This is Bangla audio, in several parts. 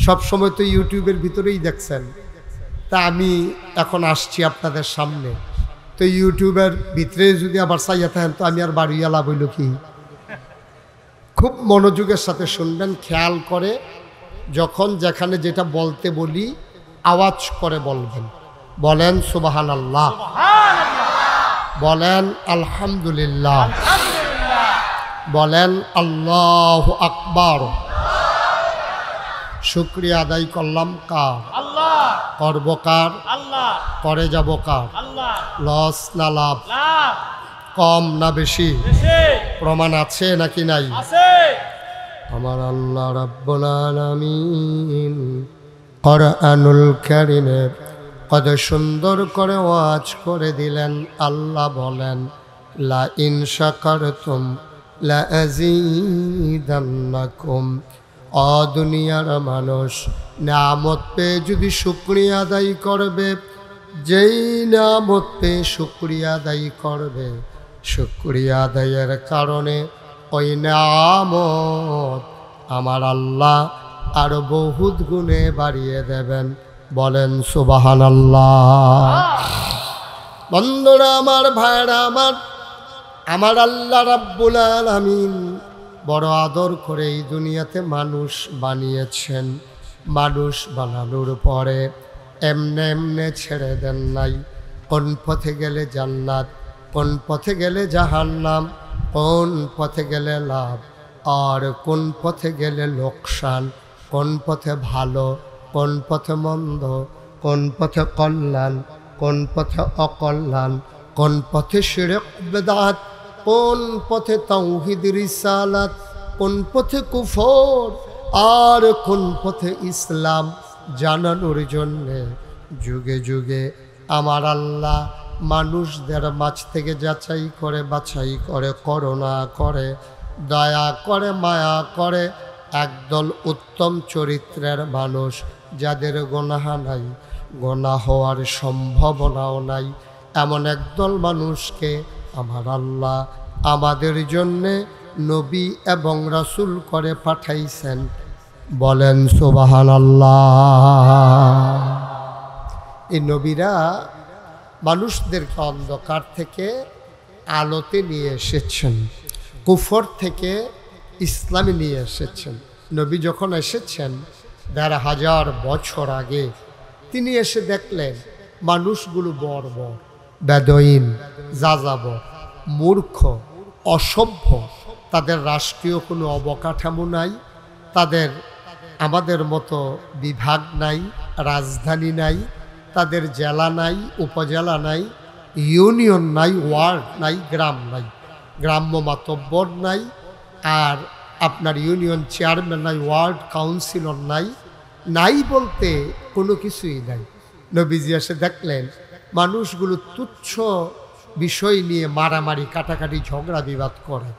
সব সময় তো ইউটিউবের ভিতরেই দেখছেন, তা আমি এখন আসছি আপনাদের সামনে, তো ইউটিউবের ভিতরে যদি আবার চাইয়া থাকেন তো আমি আর বাড়িয়া লাভ হইল কি? খুব মনোযোগের সাথে শুনবেন, খেয়াল করে, যখন যেখানে যেটা বলতে বলি আওয়াজ করে বলবেন। বলেন সুবহানাল্লাহ, বলেন আলহামদুলিল্লাহ, বলেন আল্লাহু আকবার। শুকরিয়া আদায় করলাম কার? আল্লাহ। করব কার? আল্লাহ। করে যাব কার? আল্লাহ। লস না লাভ? লাভ। কম না বেশি? বেশি। প্রমাণ আছে নাকি নাই? আছে। আমার আল্লাহ রাব্বুল আলামিন কোরআনুল কারীমে কত সুন্দর করে ওয়াজ করে দিলেন। আল্লাহ বলেন, লা ইন শাকারতুম লা আযীদান্নাকুম। ও দুনিয়ার মানুষ, নিয়ামত পেয়ে যদি শুকরিয়া আদায় করবে, যেই নিয়ামত পেয়ে শুকরিয়া আদায় করবে, শুকরিয়া আদায়ের কারণে ওই নিয়ামত আমার আল্লাহ আরো বহুত গুণে বাড়িয়ে দেবেন। বলেন সুবহানাল্লাহ। বন্ধুরা আমার, ভাইরা আমার, আমার আল্লাহ রাব্বুল আলামিন বড় আদর করে এই দুনিয়াতে মানুষ বানিয়েছেন। মানুষ বানানোর পরে এমনে এমনে ছেড়ে দেন নাই। কোন পথে গেলে জান্নাত, কোন পথে গেলে জাহান্নাম, কোন পথে গেলে লাভ আর কোন পথে গেলে লোকসান, কোন পথে ভালো, কোন পথে মন্দ, কোন পথে কল্যাণ, কোন পথে অকল্যাণ, কোন পথে শিরক বিদআত, কোন পথে তাওহীদ রিসালাত, কোন পথে কুফর আর কোন পথে ইসলাম জানানোর জন্যে যুগে যুগে আমার আল্লাহ মানুষদের মাঝ থেকে যাচাই করে, বাছাই করে, করুণা করে, দয়া করে, মায়া করে একদল উত্তম চরিত্রের মানুষ, যাদের গুনাহ নাই, গুনাহ হওয়ার সম্ভাবনাও নাই, এমন একদল মানুষকে আমার আল্লাহ আমাদের জন্যে নবী এবং রাসূল করে পাঠাইছেন। বলেন সুবহানাল্লাহ। এই নবীরা মানুষদেরকে অন্ধকার থেকে আলোতে নিয়ে এসেছেন, কুফর থেকে ইসলামে নিয়ে এসেছেন। নবী যখন এসেছেন ১,৫০০ বছর আগে, তিনি এসে দেখলেন মানুষগুলো বর্বর, বেদইন, যাযাবর, মূর্খ, অসভ্য। তাদের রাষ্ট্রীয় কোনো অবকাঠামো নাই, তাদের আমাদের মতো বিভাগ নাই, রাজধানী নাই, তাদের জেলা নাই, উপজেলা নাই, ইউনিয়ন নাই, ওয়ার্ড নাই, গ্রাম নাই, গ্রাম্য মাতব্বর নাই, আর আপনার ইউনিয়ন চেয়ারম্যান নাই, ওয়ার্ড কাউন্সিলর নাই, নাই বলতে কোনো কিছুই নাই। নবীজি এসে দেখলেন মানুষগুলো তুচ্ছ বিষয় নিয়ে মারামারি, কাটাকাটি, ঝগড়া বিবাদ করে।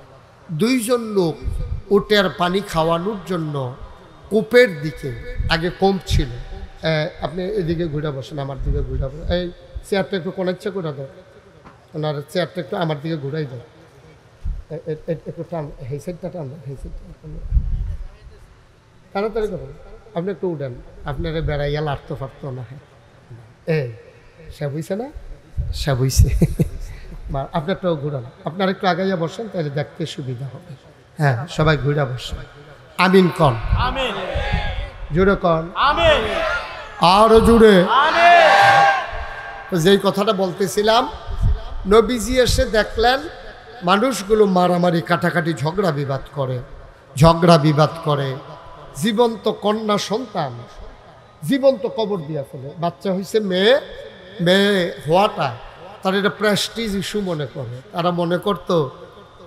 দুইজন লোক উটের পানি খাওয়ানোর জন্য কূপের দিকে, আগে কম ছিল, আপনি এদিকে ঘুরে বসেন, আমার দিকে ঘুরে বসেন, এই চেয়ারটা একটু কোনাচ্ছে করে দাও, ওনার চেয়ারটা একটু আমার দিকে ঘুরাই দাও, একটু টান, এই সাইডটা টান, এই সাইডটা তাড়াতাড়ি করুন, আপনি একটু উঠেন, আপনার বেড়াইয়া লাড়তে পারতো না। হ্যাঁ, এই সে বুঝছে না, সে বুঝছে। আপনি একটু ঘুরান, আপনার একটু আগাইয়া বসেন, তাহলে দেখতে সুবিধা হবে। হ্যাঁ, সবাই ঘুরা বসেন। আমিন কন, জোরে কন, আরো জোরে। যেই কথাটা বলতেছিলাম, নবীজি এসে দেখলেন মানুষগুলো মারামারি, কাটাকাটি, ঝগড়া বিবাদ করে। জীবন্ত কন্যা সন্তান জীবন্ত কবর দিয়া ফেলে। বাচ্চা হয়েছে মেয়ে হওয়াটা তার এটা প্রেস্টিজ ইস্যু মনে করে। তারা মনে করতো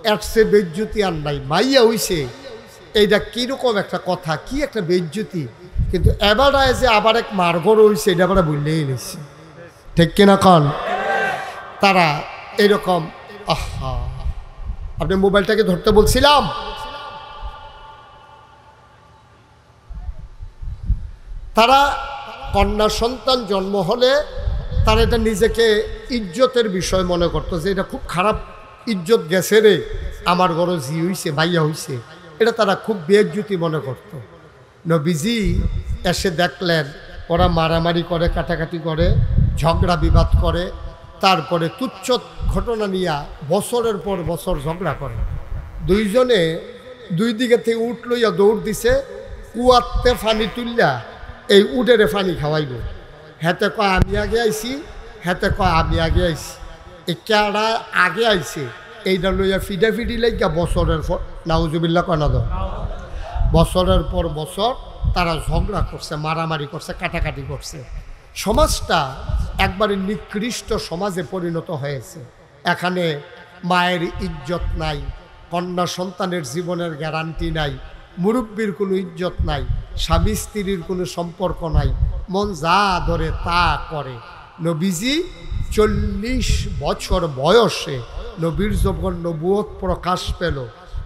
এর সে বেজ্জুতি আর নাই, মাইয়া হইছে, এইটা কীরকম একটা কথা, কি একটা বেজ্জুতি। কিন্তু এবার যে আবার এক মারগর হইছে, এটা আমরা বললেই নিচ্ছি, ঠিক কিনা কন? তারা এরকম, আহা, আপনি মোবাইলটাকে ধরতে বলছিলাম, তারা কন্যা সন্তান জন্ম হলে তারা এটা নিজেকে ইজ্জতের বিষয় মনে করতো, যে এটা খুব খারাপ ইজ্জত গেছে রে, আমার ঘরে জি হইছে, ভাইয়া হইছে, এটা তারা খুব বেজ্জতি মনে করত। নবীজি এসে দেখলেন ওরা মারামারি করে, কাটাকাটি করে, ঝগড়া বিবাদ করে, তারপরে তুচ্ছ ঘটনা নিয়ে বছরের পর বছর ঝগড়া করে। দুইজনে দুই দিকে থেকে উঠ লইয়া দৌড় দিছে, কুয়াতে ফানি তুললা এই উডেরে ফানি খাওয়াইল। হেতে কয় আমি আগে আইছি, হেতে কয় আমি আগে আইছি। এই কেডা আগে আইছে এইটা লইয়া ফিডাফিডি লাগিয়া বছরের পর, নাউজুবিল্লাহ কয় না তো, বছরের পর বছর তারা ঝগড়া করছে, মারামারি করছে, কাটাকাটি করছে। সমাজটা একবারে নিকৃষ্ট সমাজে পরিণত হয়েছে। এখানে মায়ের ইজ্জত নাই, কন্যা সন্তানের জীবনের গ্যারান্টি নাই, মুরব্বীর কোনো ইজ্জত নাই, স্বামী স্ত্রীর কোনো সম্পর্ক নাই, মন যা ধরে তা করে। নবীজি 40 বছর বয়সে নবীর যখন নবুয়ত প্রকাশ পেল,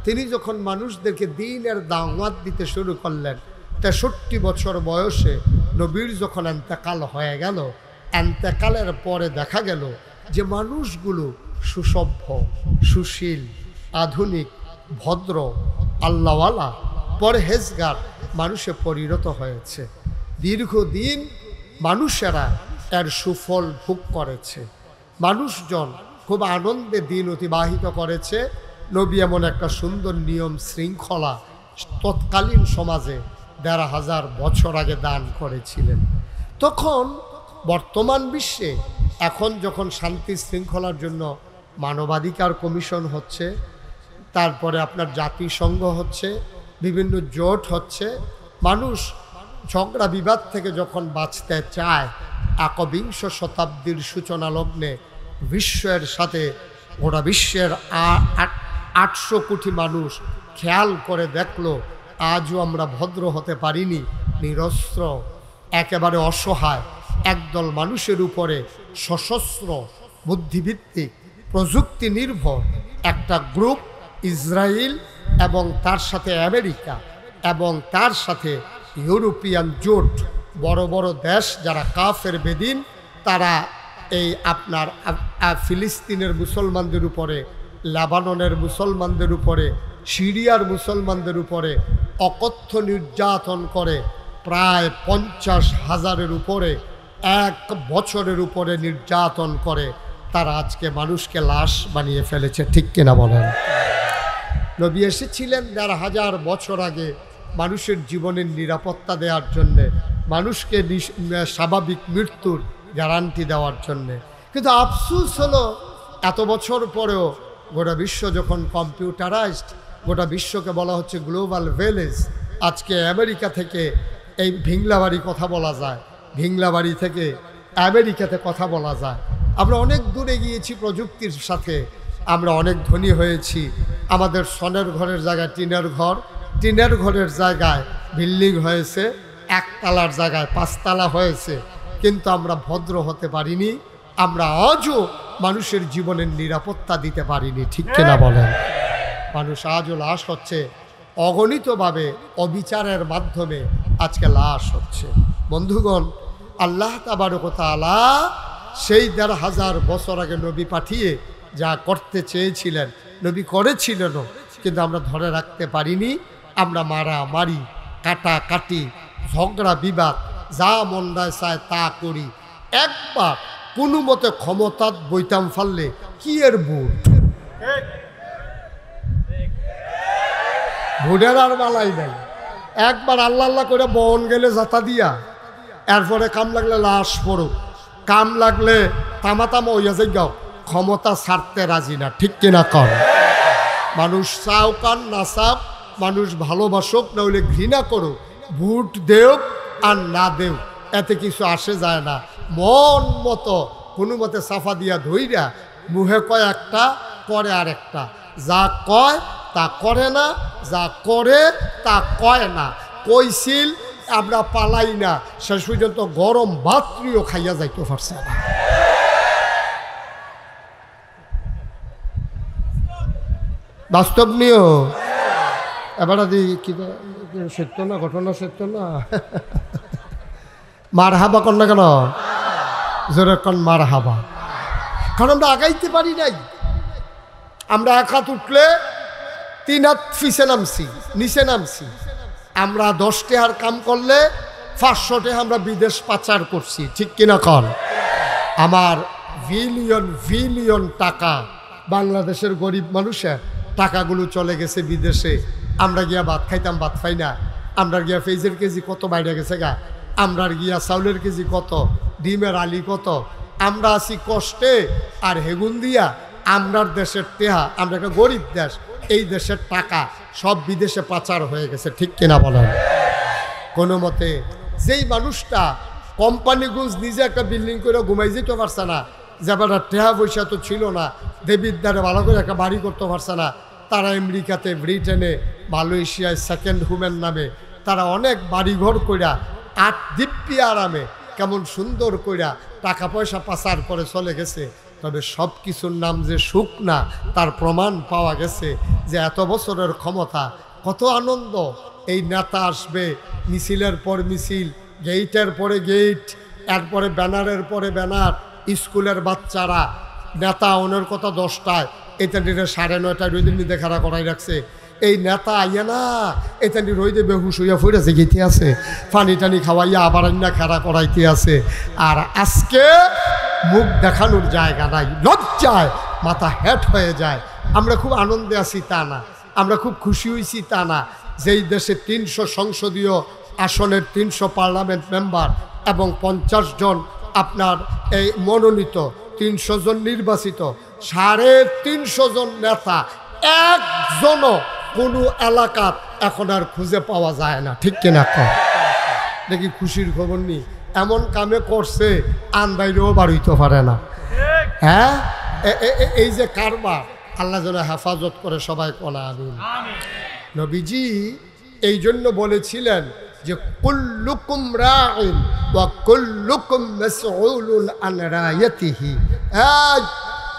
তিনি যখন মানুষদেরকে দ্বীনের দাওয়াত দিতে শুরু করলেন, 63 বছর বয়সে নবীর যখন এন্তেকাল হয়ে গেল, এন্তেকালের পরে দেখা গেল যে মানুষগুলো সুসভ্য, সুশীল, আধুনিক, ভদ্র, আল্লাহওয়ালা, পরহেজগার মানুষে পরিণত হয়েছে। দীর্ঘদিন মানুষেরা এর সুফল ভোগ করেছে, মানুষজন খুব আনন্দে দিন অতিবাহিত করেছে। নবী এমন একটা সুন্দর নিয়ম শৃঙ্খলা তৎকালীন সমাজে 1500 বছর আগে দান করেছিলেন। তখন বর্তমান বিশ্বে এখন যখন শান্তি শৃঙ্খলার জন্য মানবাধিকার কমিশন হচ্ছে, তারপরে আপনার জাতিসংঘ হচ্ছে, বিভিন্ন জোট হচ্ছে, মানুষ ঝগড়া বিবাদ থেকে যখন বাঁচতে চায়, একবিংশ শতাব্দীর সূচনা লগ্নে বিশ্বের সাথে গোটা বিশ্বের 800 কোটি মানুষ খেয়াল করে দেখলো আজও আমরা ভদ্র হতে পারিনি। নিরস্ত্র, একেবারে অসহায় একদল মানুষের উপরে সশস্ত্র, বুদ্ধিভিত্তিক, প্রযুক্তি নির্ভর একটা গ্রুপ, ইসরায়েল এবং তার সাথে আমেরিকা এবং তার সাথে ইউরোপিয়ান জোট, বড় বড় দেশ যারা কাফের বেদিন, তারা এই আপনার ফিলিস্তিনের মুসলমানদের উপরে, লেবাননের মুসলমানদের উপরে, সিরিয়ার মুসলমানদের উপরে অকথ্য নির্যাতন করে। প্রায় 50,000-এর উপরে এক বছরের উপরে নির্যাতন করে তারা আজকে মানুষকে লাশ বানিয়ে ফেলেছে। ঠিক কিনা বলেন? নবী এসেছিলেন 1500 বছর আগে মানুষের জীবনের নিরাপত্তা দেওয়ার জন্যে, মানুষকে স্বাভাবিক মৃত্যুর গ্যারান্টি দেওয়ার জন্যে। কিন্তু আফসোস হলো এত বছর পরেও গোটা বিশ্ব যখন কম্পিউটারাইজড, গোটা বিশ্বকে বলা হচ্ছে গ্লোবাল ভিলেজ। আজকে আমেরিকা থেকে এই ভিংলাবাড়ি কথা বলা যায়, ভিংলাবাড়ি থেকে আমেরিকাতে কথা বলা যায়। আমরা অনেক দূরে গিয়েছি প্রযুক্তির সাথে, আমরা অনেক ধনী হয়েছি। আমাদের সনের ঘরের জায়গায় টিনের ঘর, টিনের ঘরের জায়গায় বিল্ডিং হয়েছে, একতলার জায়গায় 5 তলা হয়েছে, কিন্তু আমরা ভদ্র হতে পারিনি। আমরা আজও মানুষের জীবনের নিরাপত্তা দিতে পারিনি। ঠিক কিনা বলেন? মানুষ আজও লাশ হচ্ছে, অগণিতভাবে অবিচারের মাধ্যমে আজকে লাশ হচ্ছে। বন্ধুগণ, আল্লাহ তাবারক ওয়া তাআলা সেই 1500 বছর আগে নবী পাঠিয়ে যা করতে চেয়েছিলেন নবী করেছিলেনও, কিন্তু আমরা ধরে রাখতে পারিনি। আমরা মারামারি, কাটাকাটি, ঝগড়া বিবাদ, যা মন্দায় চায় তা করি। একবার কোনো মতে ক্ষমতা বইতাম ফাললে কি এর বুট, ভোটের আর বালাই নাই। একবার আল্লাহ আল্লাহ করে বন গেলে যাতা দিয়া, এরপরে কাম লাগলে লাশ পড়ুক, কাম লাগলে তামাতামা হইয়া যাই গাও, ক্ষমতা ছাড়তে রাজি না। ঠিক কিনা কর? মানুষ চাও কান না চাও, মানুষ ভালোবাসুক না হলে ঘৃণা করুক, ভোট দেও আর না দেও, এতে কিছু আসে যায় না। মন মতো কোনো মতে সাফা দিয়া ধইরা মুহে কয় একটা, করে আর একটা। যা কয় তা করে না, যা করে তা কয় না। কইছিল আমরা পালাই না, শেষ পর্যন্ত গরম ভাতৃও খাইয়া যাইতে পারছে না। বাস্তব নিও এবার কি সত্য না, ঘটনা সত্য না। মার হাবা কর না কেন? জোরে কন মার হাবা। কারণ আমরা আগাইতে পারি নাই। আমরা 1 হাত উঠলে 3 হাত ফিসে নামছি, নিচে নামছি। আমরা 10 টাকার কাম করলে 500 টাকা আমরা বিদেশ পাচার করছি, ঠিক কিনা কন? আমার বিলিয়ন বিলিয়ন টাকা বাংলাদেশের গরিব মানুষের টাকাগুলো চলে গেছে বিদেশে। আমরা গিয়া ভাত খাইতাম, ভাত খাই না। আমরা গিয়া পেঁয়াজের কেজি কত বাইরে গেছে গা, আমরা গিয়া চাউলের কেজি কত, ডিমের আলি কত। আমরা আছি কষ্টে আর হেগুন দিয়া আমরার দেশের টেহা, আমরা একটা গরিব দেশ, এই দেশের টাকা সব বিদেশে পাচার হয়ে গেছে, ঠিক কিনা বলেন? কোনো মতে যেই মানুষটা কোম্পানিগঞ্জ নিজে একটা বিল্ডিং করে ঘুমাই যেতে পারছে না, যাবার টেহা পয়সা তো ছিল না, দেবিদ্বারে ভালো করে একটা বাড়ি করতে পারছে না, তারা আমেরিকাতে, ব্রিটেনে, মালয়েশিয়ায় সেকেন্ড হোমের নামে তারা অনেক বাড়িঘর কইরা 8 দিব্যি আরামে কেমন সুন্দর কইরা টাকা পয়সা পাচার করে চলে গেছে। তবে সব কিছুর নাম যে সুখ না, তার প্রমাণ পাওয়া গেছে যে এত বছরের ক্ষমতা, কত আনন্দ। এই নেতা আসবে, মিছিলের পর মিছিল, গেইটের পরে গেইট, এরপরে ব্যানারের পরে ব্যানার, স্কুলের বাচ্চারা নেতা ওনের কথা 10টায়, এটা নিয়ে 9:30 রোদের মধ্যে খাড়া করাই রাখছে। এই নেতা আইয়া না এটা নিয়ে রইদে বেহুশ হইয়া ফুটেছে গেতে আছে, পানি টানি খাওয়াইয়া আবার আইনা খাড়া করাইতে আছে। আর আজকে মুখ দেখানোর জায়গা নাই, লজ্জায় মাথা হেট হয়ে যায়। আমরা খুব আনন্দে আছি তা না, আমরা খুব খুশি হয়েছি তা না। যেই দেশে 300 সংসদীয় আসনের 300 পার্লামেন্ট মেম্বার এবং 50 জন আপনার এই মনোনীত, 300 জন নির্বাচিত, 350 জন নেতা, একজনও কোনো এলাকার এখন আর খুঁজে পাওয়া যায় না, ঠিক কিনা কম? দেখি খুশির খবর নেই, এমন কামে করছে আন্দাইরেও বাড়িতে পারে না। হ্যাঁ, এই যে কারবার, আল্লাহ যেন হেফাজত করে, সবাই কোনা আমিন। নবীজি এই জন্য বলেছিলেন যে কুল্লুকুম রাইন ওয়া কুল্লুকুম মাসউলুন আন রায়াতিহি।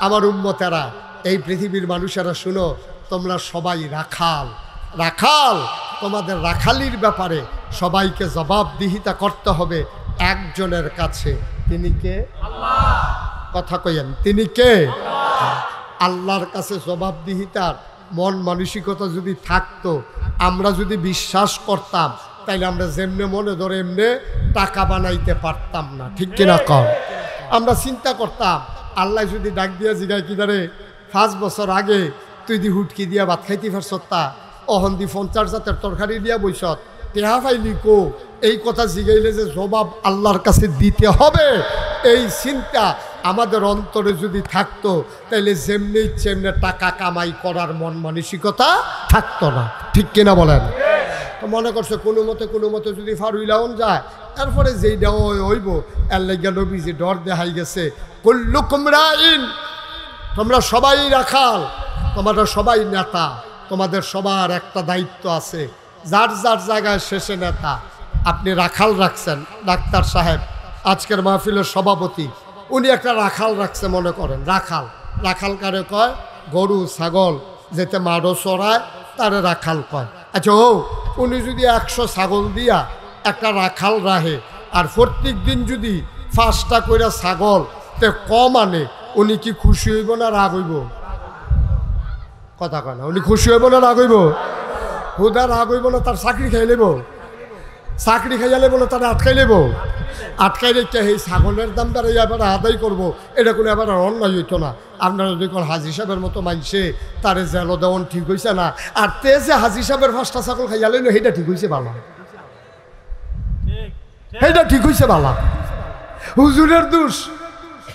আমার উম্মতেরা, এই পৃথিবীর মানুষেরা শুনো, তোমরা সবাই রাখাল। রাখাল, তোমাদের রাখালির ব্যাপারে সবাইকে জবাবদিহিতা করতে হবে একজনের কাছে। তিনি কে? আল্লাহ। কথা কইেন, তিনি কে? আল্লাহর কাছে জবাবদিহিতার মন মানসিকতা যদি থাকতো, আমরা যদি বিশ্বাস করতাম, তাইলে আমরা যেমনে মনে ধরে এমনে টাকা বানাইতে পারতাম না, ঠিক কিনা কম? আমরা চিন্তা করতাম, আল্লাহ যদি ডাক দিয়া জিগায় কি ধরে 5 বছর আগে তুই দি হুটকি দিয়া ভাত খাইতে পারছত, তা অহন দি 50 জাতের তরকারি দিয়া বইছত, টেহা পাইলি কো? এই কথা জিগাইলে যে জবাব আল্লাহর কাছে দিতে হবে, এই চিন্তা আমাদের অন্তরে যদি থাকতো, তাইলে যেমনি ইচ্ছে এমনি টাকা কামাই করার মন মানসিকতা থাকতো না, ঠিক কিনা বলেন? তো মনে করছে কোনো মতে যদি ফারুইলাউন যায়, তারপরে যেই দেওয়া হইব, এর লাগিয়া নবীজি ডর দেখাই গেছে, কুল্লুকুম রাইন, তোমরা সবাই রাখাল, তোমরা সবাই নেতা, তোমাদের সবার একটা দায়িত্ব আছে। যার যার জায়গায় শেষে নেতা। আপনি রাখাল রাখছেন, ডাক্তার সাহেব আজকের মাহফিলের সভাপতি, উনি একটা রাখাল রাখছে, মনে করেন রাখাল। রাখাল কারে কয়? গরু ছাগল যেতে মারো চড়ায় তারে রাখাল কয়। আচ্ছা, উনি যদি 100 ছাগল দিয়া একটা রাখাল রাহে, আর প্রত্যেক দিন যদি 5টা করে ছাগল তে কম আনে, উনি কি খুশি হইব না রাগ হইব? কথা কয় না, উনি খুশি হইব না রাগ হইব? হুদা রাগ হইব না, তার চাকরি খাই লেব, চাকরি খাইয়া লেব না, তার আটকাই লেব। আটকাই রেখে এই ছাগলের দাম দ্বারা এবার আদায় করবো, এটা কোনো এবার অন্যায় হইতো না। আপনারা যদি কোন হাজি সাহেবের মতো মানছে তারে জেল দেওয়ান ঠিক হয়েছে না, আর তে যে হাজি সাহেবের 5টা ছাগল খাইয়া লইল, সেইটা ঠিক হয়েছে বালা, সেইটা ঠিক হয়েছে বালা। হুজুরের দোষ,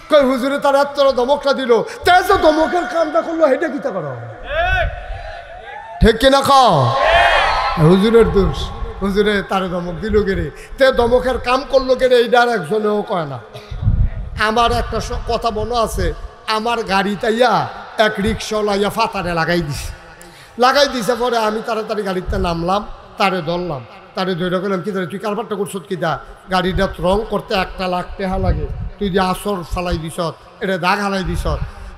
কই হুজুরে তার এত ধমকটা দিল, তে যে ধমকের কামটা করলো, সেইটা কিতা করো, ঠিক কিনা খাও? হুজুরের দোষ, হুজুরে তারে ধমক দিল গেরে, তে ধমকের কাম করলো গেরে, এইটার একজনেও কয় না। আমার একটা কথা মনে আছে, আমার গাড়িটাইয়া এক রিক্সাওয়ালা ইয়া ফাতারে লাগাই দিছে পরে আমি তাড়াতাড়ি গাড়িতে নামলাম, তারে ধরলাম, তারে ধরে গেলাম, কি ধরে তুই কারবারটা করছত কিতা? গাড়িটা রং করতে 1 লাখ টাকা লাগে, তুই যে আসর ফালাই দিস, এটা দাগ হালাই দিস।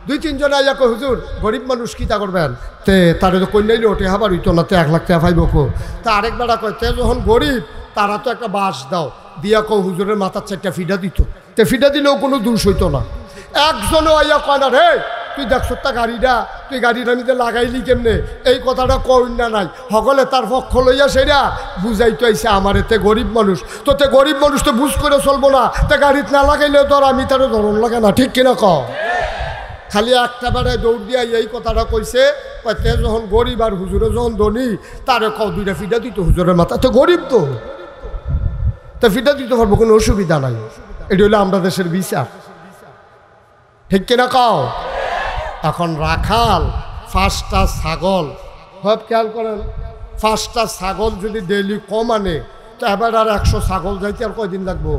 2-3 জন আইয়া কই, হুজুর গরিব মানুষ কিতা করবেন, তে তারে তো কন্যাইলে ওঠে হাবার হইতো না, তে 1 লাখ টাকা পাইব কো? তা আরেক বেড়া কয়, তে যখন গরিব তারা তো একটা বাস দাও, দিয়া কো হুজুরের মাথার 4টা ফিডা দিত, তে ফিডা দিলেও কোনো দোষ হইতো না। একজনও আইয়া কয় না, রে তুই দেখছ তা গাড়িটা, তুই তুই গাড়িটা নিতে লাগাইলি কেমনে, এই কথাটা কই না নাই সকলে তার পক্ষ লইয়া সেরা বুঝাইতে আইসে আমার এতে গরিব মানুষ, তো তে গরিব মানুষ তো বুঝ করে চলবো না, তে গাড়িতে না লাগাইলে ধর আমি তার ধরন লাগে না, ঠিক কিনা ক? খালি একটা বেড়ায় দৌড় দিয়া এই কথাটা কইছে, তে যখন গরিব আর হুজুরে যখন ধনী তারে ক দুইটা ফিটা দিত হুজুরের মাথা, তো গরিব তো তা ফিটা দিতে পারবো, কোনো অসুবিধা নাই। এটা হলো আমরা দেশের বিচার, ঠিক কিনা কও? এখন রাখাল 5টা ছাগল, সব খেয়াল করেন, 5টা ছাগল যদি ডেইলি কম আনে তো এবার আর 100 ছাগল যাইতে আর কয়দিন লাগবো?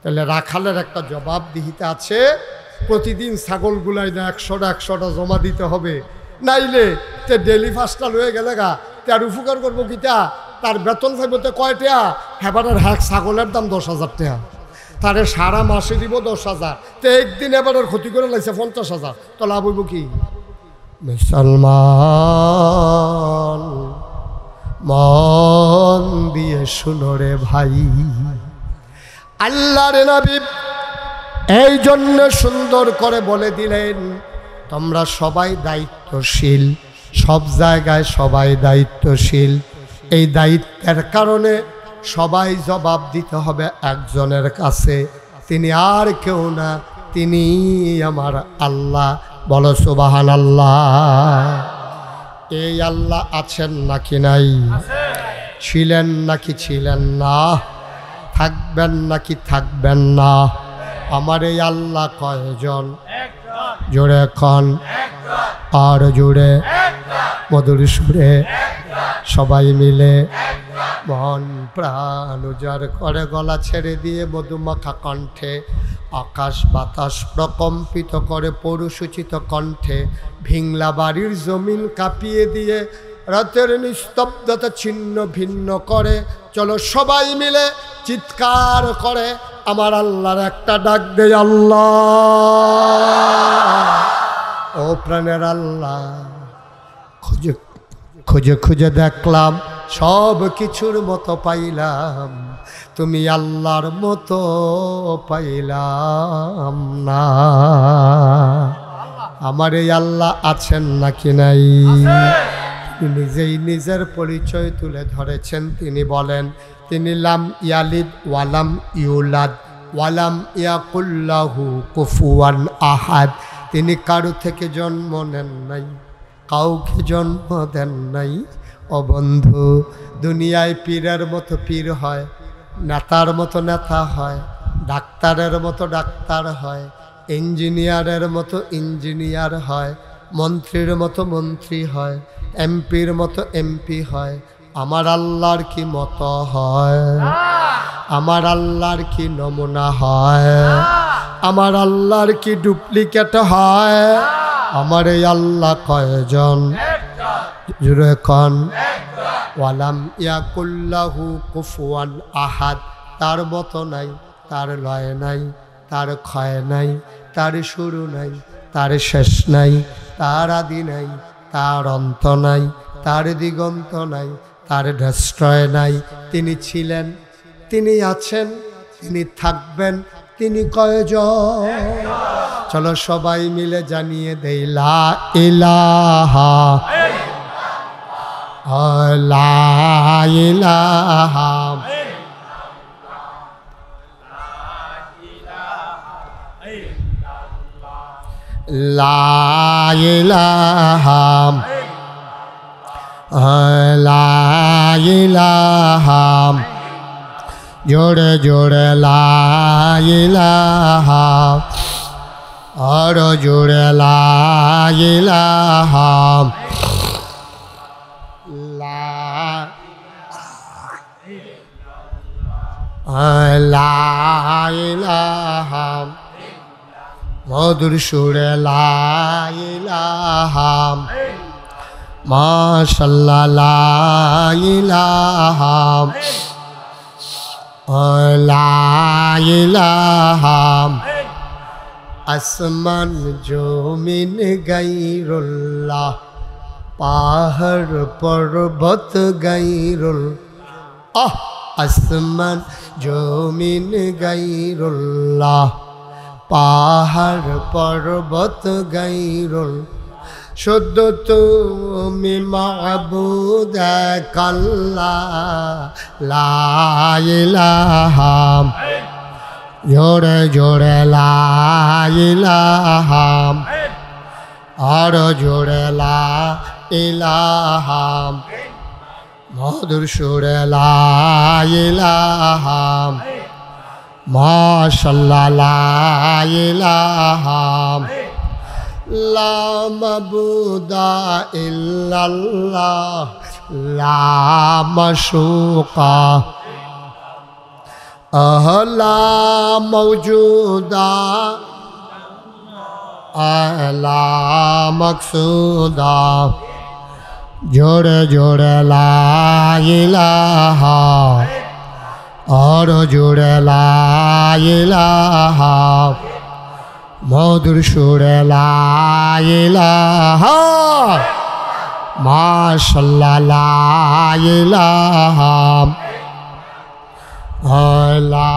তাহলে রাখালের একটা জবাবদিহিতে আছে, প্রতিদিন ছাগলগুলাই না 100টা জমা দিতে হবে, নাইলে তে ডেইলি 5টা লয়ে গেলে গা তার উপকার করবো কিতা, তার বেতন পাইবতে কয় টাকা, এবার এক ছাগলের দাম 10,000 টাকা, তারে সারা মাসে দিব 10,000, তো একদিন এবার ক্ষতি করে লাগছে 50,000, তো লাভ হইব কি? মুসলমান মন দিয়ে শুনো রে ভাই, আল্লাহর নবী এই জন্য সুন্দর করে বলে দিলেন, তোমরা সবাই দায়িত্বশীল, সব জায়গায় সবাই দায়িত্বশীল, এই দায়িত্বের কারণে সবাই জবাব দিতে হবে একজনের কাছে, তিনি আর কেউ না, তিনি আমার আল্লাহ। বলো সুবহানাল্লাহ। এই আল্লাহ আছেন নাকি নাই? ছিলেন নাকি ছিলেন না? থাকবেন নাকি থাকবেন না? আমার এই আল্লাহ কয়জন? জোরে কন, আর জোরে মধুর সুরে সবাই মিলে মন প্রাণ উজাড় করে গলা ছেড়ে দিয়ে মধুমাখা কণ্ঠে আকাশ বাতাস প্রকম্পিত করে পৌরসূচিত কণ্ঠে ভিংলা বাড়ির জমিন কাঁপিয়ে দিয়ে রাতের নিস্তব্ধতা ছিন্ন ভিন্ন করে চলো সবাই মিলে চিৎকার করে আমার আল্লাহর একটা ডাক দে, আল্লাহ। ও প্রাণের আল্লাহ, খুঁজে খুঁজে খুঁজে দেখলাম সব কিছুর মতো পাইলাম, তুমি আল্লাহর মতো পাইলাম না। আমার এই আল্লাহ আছেন নাকি নাই? তিনি নিজেই নিজের পরিচয় তুলে ধরেছেন, তিনি বলেন তিনি লাম ইয়ালিদ ওয়ালাম ইউলাদ ওয়ালাম ইয়াকুল্লাহু কুফুয়ান আহাদ, তিনি কারো থেকে জন্ম নেন নাই, কাউকে জন্ম দেন নাই। ও বন্ধু, দুনিয়ায় পীরের মতো পীর হয়, নেতার মতো নেতা হয়, ডাক্তারের মতো ডাক্তার হয়, ইঞ্জিনিয়ারের মতো ইঞ্জিনিয়ার হয়, মন্ত্রীর মতো মন্ত্রী হয়, এমপির মতো এমপি হয়। আমার আল্লাহর কি মতো হয়? আমার আল্লাহর কি নমুনা হয়? আমার আল্লাহর কি ডুপ্লিকেট হয়? আমার এই আল্লাহ কয়জন? জুরে কন, ওয়ালাম ইয়াকুল্লাহু কুফুয়ান আহাদ, তার মতো নাই, তার লয় নাই, তার ক্ষয় নাই, তার শুরু নাই, তার শেষ নাই, তার আদি নাই, তার অন্ত নাই, তার দিগন্ত নাই, তার ডেস্ট্রয় নাই। তিনি ছিলেন, তিনি আছেন, তিনি থাকবেন, তিনি কয়জন? চলো সবাই মিলে জানিয়ে দেই লা ইলাহা লা ইলাহা লা ইলাহা লা ইলাহা, জোরে জোরে লা ইলাহা, আর জোরে লা ইলাহা, লা ইলাহা, মধুর সুরে লা ইলাহা, মাশাআল্লাহ লা ইলাহা লা ইলাহা, আসমান জমিন গায়রুল্লাহ, পাহাড় পর্বত গায়রুল্লাহ, আসমান জমিন গায়রুল্লাহ, পাহাড় পর্বত গায়রুল্লাহ, শুদ্ধ তুমি মাবুদ এক আল্লাহ লা ইলাহা জোরে জোরে লা ইলাহা আর জোরে লা ইলাহা মধুর সুরে লা ইলাহা মাশাআল্লাহ লা ইলাহা লা মাবুদা ইল্লাল্লাহ লা মাশুকা লা মওজুদা লা মকসুদা জোরে জোরে লা ইলাহা আর জোরে লা ইলাহা মধুর সুরে লা ইলাহা মাশাআল্লাহ লা ইলাহা লা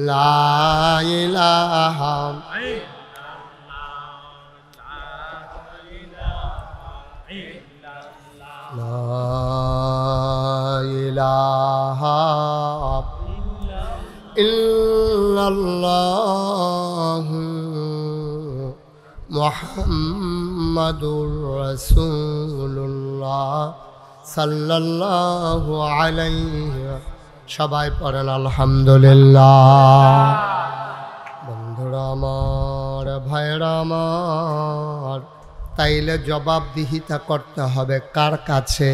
لا إله إلا الله محمد رسول الله صلى الله عليه সবাই পড়েন আলহামদুলিল্লাহ। বন্ধুরা আমার, ভাইরা আমার, তাইলে জবাবদিহিতা করতে হবে কার কাছে?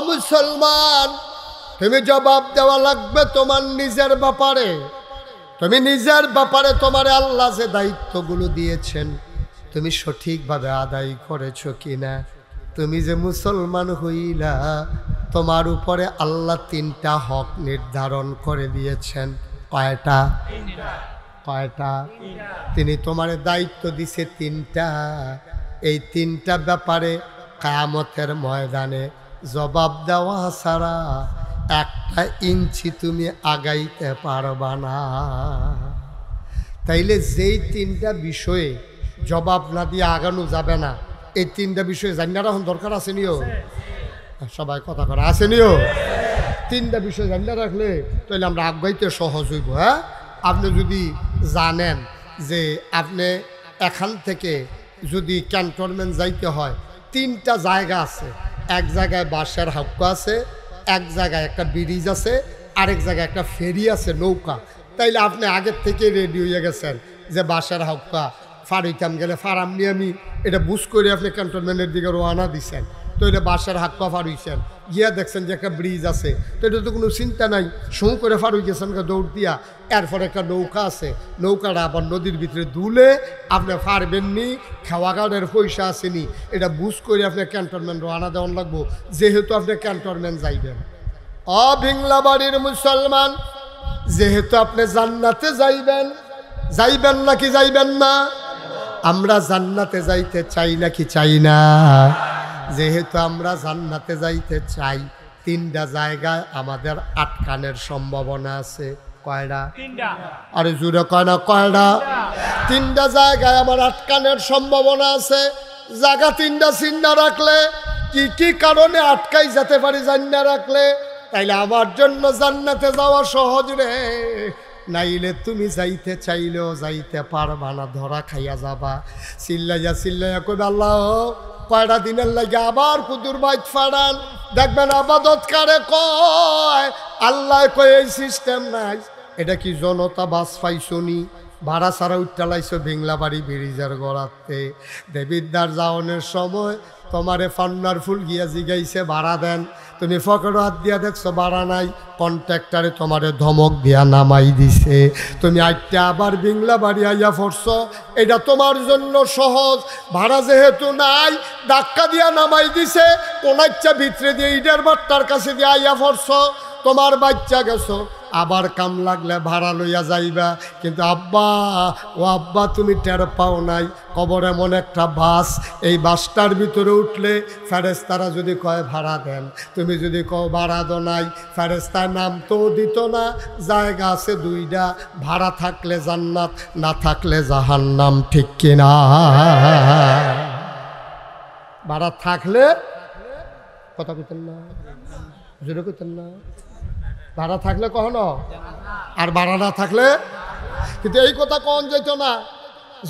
মুসলমান, তুমি জবাব দেওয়া লাগবে তোমার নিজের ব্যাপারে। তুমি নিজের ব্যাপারে তোমার আল্লাহ যে দায়িত্বগুলো দিয়েছেন তুমি সঠিকভাবে আদায় করেছো কিনা। তুমি যে মুসলমান হইলা, তোমার উপরে আল্লাহ 3টা হক নির্ধারণ করে দিয়েছেন। কয়টা? কয়টা? তিনি তোমার দায়িত্ব দিছে 3টা। এই 3টা ব্যাপারে কিয়ামতের ময়দানে জবাব দেওয়া ছাড়া 1 ইঞ্চি তুমি আগাইতে পারবা না। তাইলে যেই 3টা বিষয়ে জবাব না দিয়ে আগানো যাবে না, এই 3টা বিষয়ে জানার এখন দরকার আছে নিও। সবাই কথা করা আছে নিও। 3টা বিষয় জানিয়ে রাখলে তাহলে আমরা আগাইতে সহজ হইব। হ্যাঁ, আপনি যদি জানেন যে আপনি এখান থেকে যদি ক্যান্টনমেন্ট যাইতে হয় 3টা জায়গা আছে। এক জায়গায় বাসের হাক্কা আছে, এক জায়গায় একটা ব্রিজ আছে, আরেক জায়গায় একটা ফেরি আছে, নৌকা। তাইলে আপনি আগের থেকে রেডি হয়ে গেছেন যে বাসের হাক্কা ফাড়িতাম গেলে ফারাম নিয়ে আমি এটা বুঝ করে আপনি ক্যান্টনমেন্টের দিকে রওনা দিচ্ছেন। তো এটা বাসার হাত পা ফাড়ুইছেন, গিয়া দেখছেন যে একটা ব্রিজ আছে। তো এটা তো কোনো চিন্তা নাই, শোঁ করে ফাড়ুই গেছেন দৌড় দিয়া। এরপর একটা নৌকা আছে, নৌকাটা আবার নদীর ভিতরে দুলে আপনি ফারবেননি, খাওয়া গাওয়ার পয়সা আসেনি। এটা বুঝ করে আপনি ক্যান্টনমেন্ট রওনা দেওয়ান লাগবো, যেহেতু আপনি ক্যান্টনমেন্ট যাইবেন। ভিংলা বাড়ির মুসলমান, যেহেতু আপনি জান্নাতে যাইবেন, যাইবেন নাকি যাইবেন না? আমরা জান্নাতে যাইতে চাই নাকি চাই না? যেহেতু আমরা জান্নাতে যাইতে চাই, 3টা জায়গায় আমাদের আটকানের সম্ভাবনা আছে। কয়টা? 3টা। আরে জুড়ে কয় না, কয়টা? 3টা জায়গায় আমার আটকানের সম্ভাবনা আছে। জায়গা 3টা চিন্তা রাখলে কি কি কারণে আটকাই যেতে পারি জান্না রাখলে, তাইলে আমার জন্য জান্নাতে যাওয়া সহজ রে। নাইলে তুমি যাইতে চাইলেও যাইতে পারবা না, ধরা খাইয়া যাবা। চিল্লাইয়া চিল্লাইয়া কইবা আল্লাহ কয়টা দিনের লাগে আবার কুদুর বাইত ফাড়ান। দেখবেন আবাদত কারে কয়, আল্লাহ কয় এই সিস্টেম নাই। এটা কি জনতা বাস পাইছনি? ভাড়া ছাড়া উঠটালাইছো ভিংলা বাড়ি ব্রিজের গড়াতে। দেবিদ্দার যাওয়ানোর সময় তোমারে ফান্নার ফুল গিয়া জিগাইছে ভাড়া দেন, তুমি ফকেট হাত দিয়া দেখছো ভাড়া নাই, কন্ট্রাক্টারে তোমারে ধমক দিয়া নামাই দিছে। তুমি আইটা আবার ভিংলা বাড়ি আইয়া পড়ছো, এটা তোমার জন্য সহজ। ভাড়া যেহেতু নাই, ধাক্কা দিয়া নামাই দিছে, কোন ইচ্ছা ভিতরে দিয়ে ইটার বাট্টার কাছে দিয়ে আইয়া পড়ছো। তোমার বাচ্চা গেছো, আবার কাম লাগলে ভাড়া লইয়া যাইবা। কিন্তু আব্বা, ও আব্বা তুমি টের পাও নাই, কবর এমন একটা বাস, এই বাসটার ভিতরে উঠলে ফেরেশতারা যদি কয় ভাড়া দেন, তুমি যদি কও ভাড়া দো নাই, ফেরেশতার নাম তো দিত না। জায়গা আছে দুইটা, ভাড়া থাকলে জান্নাত, না থাকলে জাহান্নাম, ঠিক কিনা? ভাড়া থাকলে কথা কইতেন না, জোরে কইতেন না, ভাড়া থাকলে কখনো, আর ভাড়া না থাকলে। কিন্তু এই কথা কখন যেত না,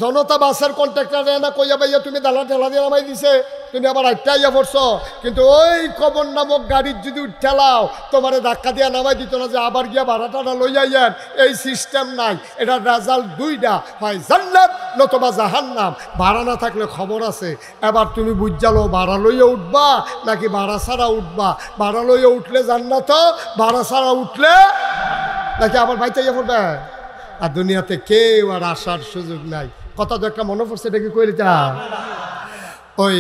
জনতা বাসের কন্ট্রাক্টর না কইয়া ভাইয়া তুমি দালা ঠেলা দিয়ে নামাই দিছে, তুমি আবার আটটা ইয়া পড়ছো। কিন্তু ওই কবর নামক গাড়ির যদি ঠেলাও, তোমারে ধাক্কা দিয়া নামাই দিত না যে আবার গিয়া ভাড়াটা লইয়া যান, এই সিস্টেম নাই। এটা রেজাল্ট দুইটা, হয় জান্নাত নতুবা জাহান্নাম। ভাড়া না থাকলে খবর আছে। এবার তুমি বুঝালো ভাড়া লইয়া উঠবা নাকি ভাড়া ছাড়া উঠবা। ভাড়া লইয়া উঠলে জান্নাত, ভাড়া ছাড়া উঠলে নাকি আবার বাইতে ইয়া পড়বে। আর দুনিয়াতে কেউ আর আসার সুযোগ নাই। কথা তো একটা মনে পড়ছে, এটা কি কইলিটা? ওই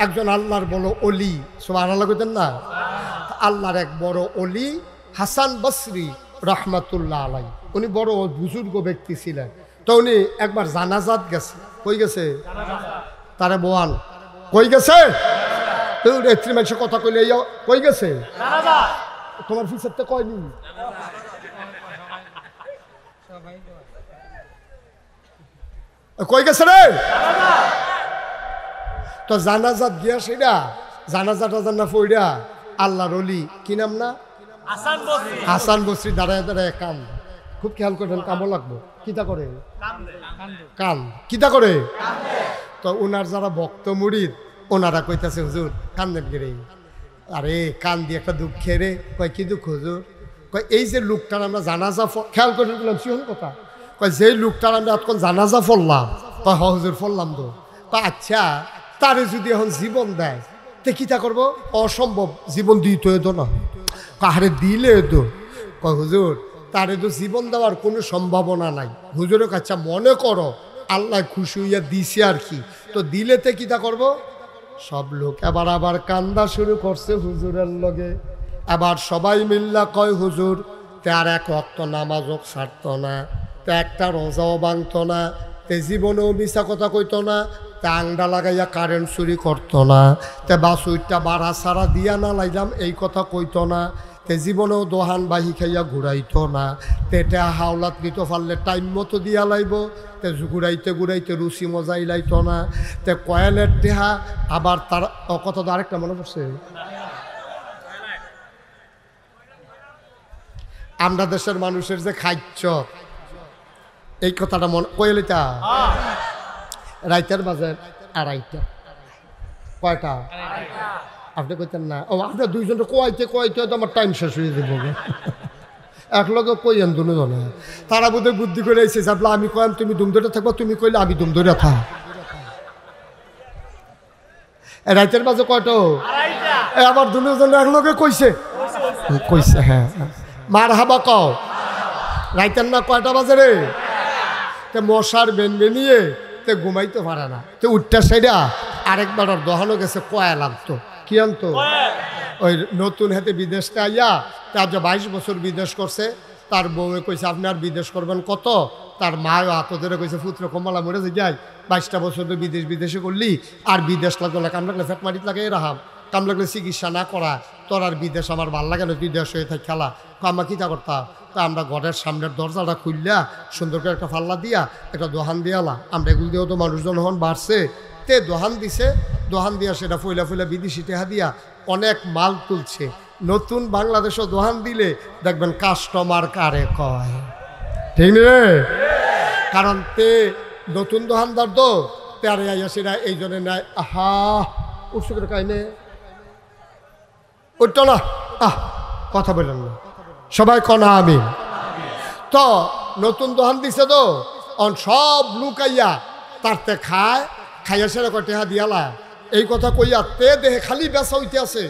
একজন আল্লাহর বড় অলি, সুবহানাল্লাহ কইতেন না? আল্লাহর এক বড় অলি হাসান বসরি রহমাতুল্লাহ আলাই, উনি বড় বুজুর্গ ব্যক্তি ছিলেন। তো উনি একবার জানাজাত গেছে। কই গেছে? তারে বোয়ান কই গেছে? এত্রি মানুষের কথা কইলে কই গেছে? তোমার ফিসারটা কয়নি? কই গেছে রে? তো জানাজাত গিয়া সেটা জানাজাটা জানা ফইরা আল্লাহর ওলি, কি নাম না? হাসান বসরি দাঁড়ায় দাঁড়ায় কান, খুব খেয়াল করবেন, কামও লাগবো। কিতা করে? কান। কিতা করে? তো ওনার যারা ভক্ত মুরিদ, ওনারা কইতাছে হুজুর কান্দেন গেরে। আরে কান দিয়ে একটা দুঃখে রে। কয় কি দুঃখ হুজুর? কয় এই যে লোকটার আমরা জানাজা, খেয়াল করে বললাম সিহন কথা, কয় যেই লোকটার আমরা এতক্ষণ জানাজা ফললাম। কয় হ হুজুর ফললাম তো। কয় আচ্ছা, তারে যদি এখন জীবন দেয় তে কিতা করবো? অসম্ভব, জীবন দিতে তো না। কাহারে দিলে তো। কয় হুজুর তারে তো জীবন দেওয়ার কোনো সম্ভাবনা নাই। হুজুরের কাছে মনে করো আল্লাহ খুশি হইয়া দিছে আর কি, তো দিলেতে কিতা করব? সব লোক এবার আবার কান্দা শুরু করছে হুজুরের লগে। আবার সবাই মিল্লা কয় হুজুর তে আর এক ওয়াক্ত নামাজও ছাড়ত না, তে একটা রোজাও ভাঙত না, তে জীবনেও মিছা কথা কইত না, তে আংডা লাগাইয়া কারেন্ট চুরি করতো না, তে বাসুইটা বাড়া সারা দিয়া না লাইলাম এই কথা কইতো না, তে জীবনেও দোহান বাহি খাইয়া ঘুরাইতো না, তেটা হাওলাত নিত পারলে টাইম মতো দিয়া লাইব, তে ঘুরাইতে ঘুরাইতে রুচি মজাই লাইতো না, তে কয়েলের দেহা। আবার তার কথা তো আরেকটা মনে পড়ছে, আমরা দেশের মানুষের যে খাইছ, এই কথাটা মনে কয়েলিটা রাইতের বাজার আড়াইটা। কয়টা? আপনি কইতেন না? ও আপনার দুইজনটা কোয়াইতে কোয়াইতে হয়তো আমার টাইম শেষ হয়ে যাবো। এক লগে কইয়েন দুজনে, তারা বোধহয় বুদ্ধি করে এসে যাবলা। আমি কয়াম তুমি দুম ধরে থাকবো, তুমি কইলে আমি দুম ধরে থাক। রাইতের বাজে কয়টা? আবার দুজন এক লগে কইছে কইছে হ্যাঁ মার হাবা কও। রাইতের না কয়টা বাজে রে? তে মশার বেনিয়ে তে ঘুমাইতে পারে না, তে উঠটা সেটা আরেকবার ওর দহানো গেছে কয়া লাগতো। কি আনতো? ওই নতুন হাতে বিদেশটা আইয়া, তার যে 22 বছর বিদেশ করছে, তার বউয়ে কইছে আপনি আর বিদেশ করবেন কত? তার মাও হাত ধরে কইছে পুত্র কমলা মরে যে যাই 22টা বছর তো বিদেশে করলি, আর বিদেশ লাগতো না, কাম লাগলে ফেট মারিত লাগে রাহাম, কাম লাগলে চিকিৎসা না করা, তোর আর বিদেশ আমার ভাল লাগে না, তুই দেশ হয়ে থাক খেলা। আমরা কী তা করতাম? তা আমরা ঘরের সামনের দরজাটা খুললা সুন্দর করে একটা ফাল্লা দিয়া একটা দোহান দিয়ালা। আমরা এগুলো দিয়েও তো মানুষজন হন বাড়ছে, তে দোহান দিছে, দোহান দিয়া সেটা ফইলা ফইলা বিদেশি টেহা দিয়া অনেক মাল তুলছে। নতুন বাংলাদেশও দোহান দিলে দেখবেন কাস্টমার কারে কয়, ঠিক রে? কারণ তে নতুন দোহানদার তো তারে আইয়া সেটা এই জন্য নেয়। আহা উৎসুক কাইনে উঠতো না, কথা বললেন না সবাই কনা আমি। তো নতুন দোহান দিছে তো সব লুকাইয়া তারতে খায়, খাইয়া সেরা কটেহা দিয়ালা এই কথা কইয়া তে দেহে খালি বেচা হইতে আছে,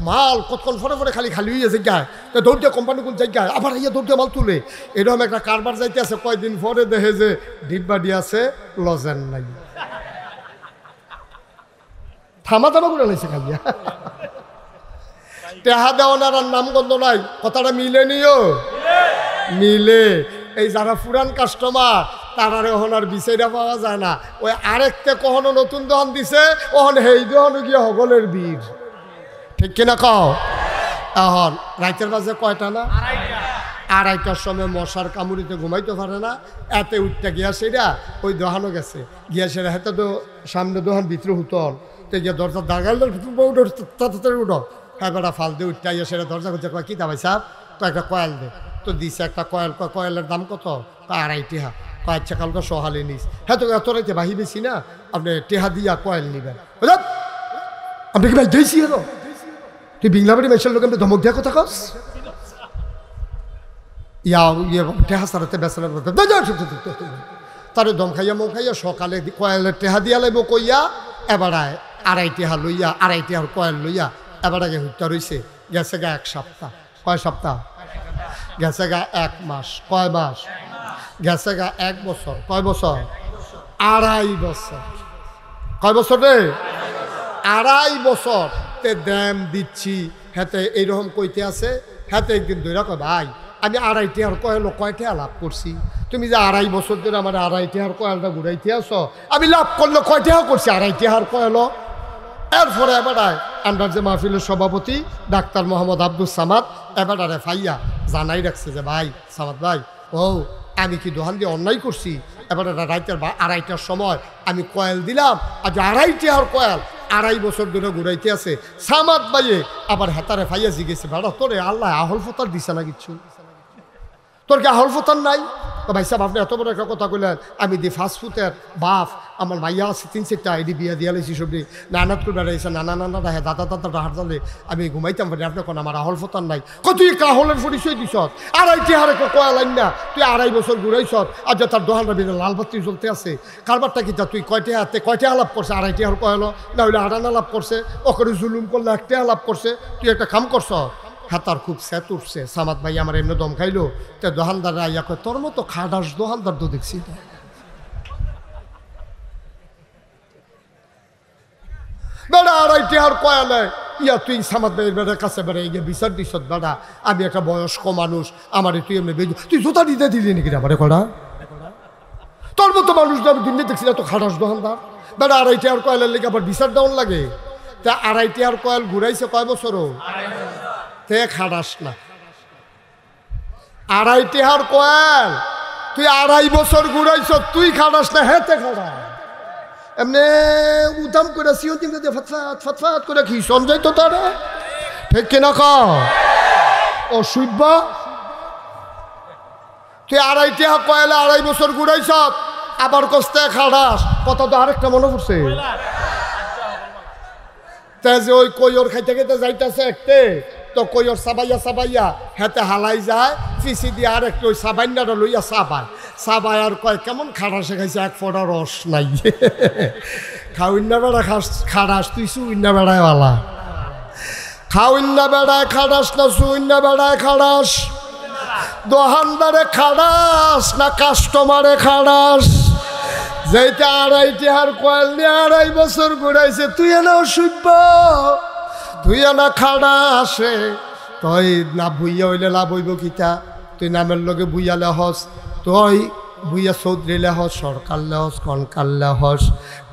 মাল কতক্ষণ ফরে ফরে খালি খালি হইয়া জায়গায়, তো দৌড় দিয়ে কোম্পানি কোন জায়গায় আবার ইয়ে দৌড় দিয়ে মাল তুলে। এরকম একটা কারবার যাইতে আছে, কয়দিন পরে দেখে যে ডিব্বা দিয়ে আছে লজেন নাই, থামা করে লাইছে খাইয়া। টেহা দেওয়ার আর নামগন্ধ নাই, কথাটা মিলে নিও মিলে। এই যারা পুরান কাস্টমার তারার এখন আর বিচাইরা পাওয়া যায় না। ওই আরেকটা কখনো নতুন দোকান দিছে, ওখান সেই দোকানে গিয়ে হগলের বীর, ঠিক কিনা কও? এখন রাইতের বাজে কয়টা না? আড়াইটার সময় মশার কামড়িতে ঘুমাইতে পারে না, এতে উঠতে গিয়া সেটা ওই দোকানও গেছে, গিয়া সেটা হাতে তো সামনে দোকান ভিতরে হুতন, তো গিয়ে দরজা দাগাল তাড়াতাড়ি উঠো। হ্যাঁ বেটা ফাল দিয়ে উঠতে গিয়ে সেটা দরজা খুঁজছে, কয় কি দাবাই সাহেব, তো একটা কয়েল দে। তো দিছে একটা কয়েল, কয়েলের দাম কত? কয় 2.5 টেহা। কয় আচ্ছা কালকে সহালে নিস। হ্যাঁ তো এত রাইতে বাহি বেশি না, আপনি টেহা দিয়া কয়েল নিবেন। আপনি কি ভাই দিয়েছি এলো? তুই বিংলাবাড়ি মেশার লোক আপনি ধমক দেওয়া কথা কস? টেহা সারাতে বেসার তারে দম খাইয়া মো খাইয়া সকালে কয়েলের টেহা দিয়া লাইব কইয়া এবারায় 2.5 টেহা লইয়া 2.5 টেহার কয়েল লইয়া এবার আগে হুইটা রইছে। গেছে গা 1 সপ্তাহ। কয় সপ্তাহ? গেছে গা 1 মাস। কয় মাস? গেছে গা 1 বছর। কয় বছর? 2.5 বছর। কয় বছর রে? 2.5 বছর তে দাম দিচ্ছি। হাতে এইরকম কইতে আছে, হাতে একদিন ধরে কয় ভাই আমি 2.5 টেহার কয়েল কয়টা লাভ করছি? তুমি যে 2.5 বছর ধরে আমার 2.5 টেহার কয়েলটা ঘুরাইতে আসো, আমি লাভ করলে কয়টা করছি? 2.5 টেহার কয়েল। এরপরে এবারায় আন্ডার যে মাহফিলের সভাপতি ডাক্তার মোহাম্মদ আব্দুল সামাদ এবারে ফাইয়া জানাই রাখছে যে ভাই সামাদ ভাই, ও আমি কি দোকান দিয়ে অন্যায় করছি? এবারে রাইতের 2.5টার সময় আমি কয়েল দিলাম, আজ 2.5 টেহার কয়েল 2.5 বছর ধরে ঘুরাইতে আছে। সামাদ ভাইয়ে আবার হেতারে ফাইয়া জিগেছে, বেড়া তোরে আল্লাহ আহল ফতার দিছে না কিচ্ছু? তোর কি আহল ফতার নাই? ভাই সাহেব আপনি এত বড় একটা কথা কইলেন, আমি দি ফাস্টফুডের বাপ, আমার মাইয়া আছে 3-4টা আইডি বিয়া দিয়া লাইছি সবজি, নানাত করে বেড়াইছে, নানা রাহে দাদা হাট জানলে আমি ঘুমাইতাম পারি, আপনি কোন আমার আহল ফতার নাই? তুই কাহলের পরিচয় দিস 2.5 টেহার কয়া লাইন না, তুই 2.5 বছর ঘুরাইছ, আর যে তার দোকানটা বেড়ে লাল বাতি জ্বলতে আছে, কারবারটা কি? তুই কয়টা আলাপ করছে? 2.5 টেহার কয়ালো না হইলে 2.5 আলাপ করছে, ওখানে জুলুম করলে 1 টেহা আলাপ করছে। তুই একটা কাম করছ, হ্যাঁ তার খুব স্যাত উঠছে। সামাদ ভাই আমার এমনি দম খাইলো, তে দোকানদার আইয়া কয় তোর মতো খাটাস দোকানদার তো দেখছি না। বেড়া 2.5 টেহার কয়ালে ইয়া তুই সামাদ ভাইয়ের বেড়ার কাছে বেড়ে গিয়ে বিচার দিস, বেড়া আমি একটা বয়স্ক মানুষ, আমার তুই এমনি বেজু, তুই জুতা দিতে দিলি নাকি আমারে? কড়া তোর মতো মানুষ আমি দিনে দেখছি না তো খাটাস দোকানদার। বেড়া 2.5 টেহার কয়েলের লেগে আবার বিচার দেওয়ান লাগে। তা 2.5 টেহার কয়েল ঘুরাইছে কয় বছরও? তে খাটাস না। 2.5 টেহার কয়েল তুই 2.5 বছর ঘুরাইছ, তুই খাটাস না, হেতে খাটা এমনি উদাম করে ফটফাট করে কি সঞ্জয় তো তারা, ঠিক কিনা ক? ও শুইব তুই 2.5 টেহা কয়েলে 2.5 বছর ঘুরাইছ, আবার কষ্টে খাটাস। কথা তো আরেকটা মনে পড়ছে, তে যে ওই কইর খাইতে খাইতে যাইতেছে একটে, তো কইর সাবাইয়া হেতে হালাই যায়, পিসি দিয়ে আর একটু ওই সাবাইনাটা লইয়া সাবাই আর কয় কেমন খাটাসে খাইছে, 1 ফোঁটা রস নাই। খাউইন্না বেড়া খাটাস, তুই সুইন্না বেড়ায় বালা। খাউইন্না বেড়ায় খাটাস না সুইন্না বেড়ায় খাটাস? দোকানদারে খাটাস না কাস্টমারে খাটাস? যেটা 2.5 টেহার কয়েল নিয়ে 2.5 বছর ঘুরাইছে, তুই এনে শুইব, তুই এনে খাড়া আসে, তুই না ভুইয়া হইলে লাভ হইব কিতা? তুই নামের লগে বুইয়া লেহস, তুই বুইয়া চৌধুরী লেহস, সরকার লেহস, কনকার লেহস।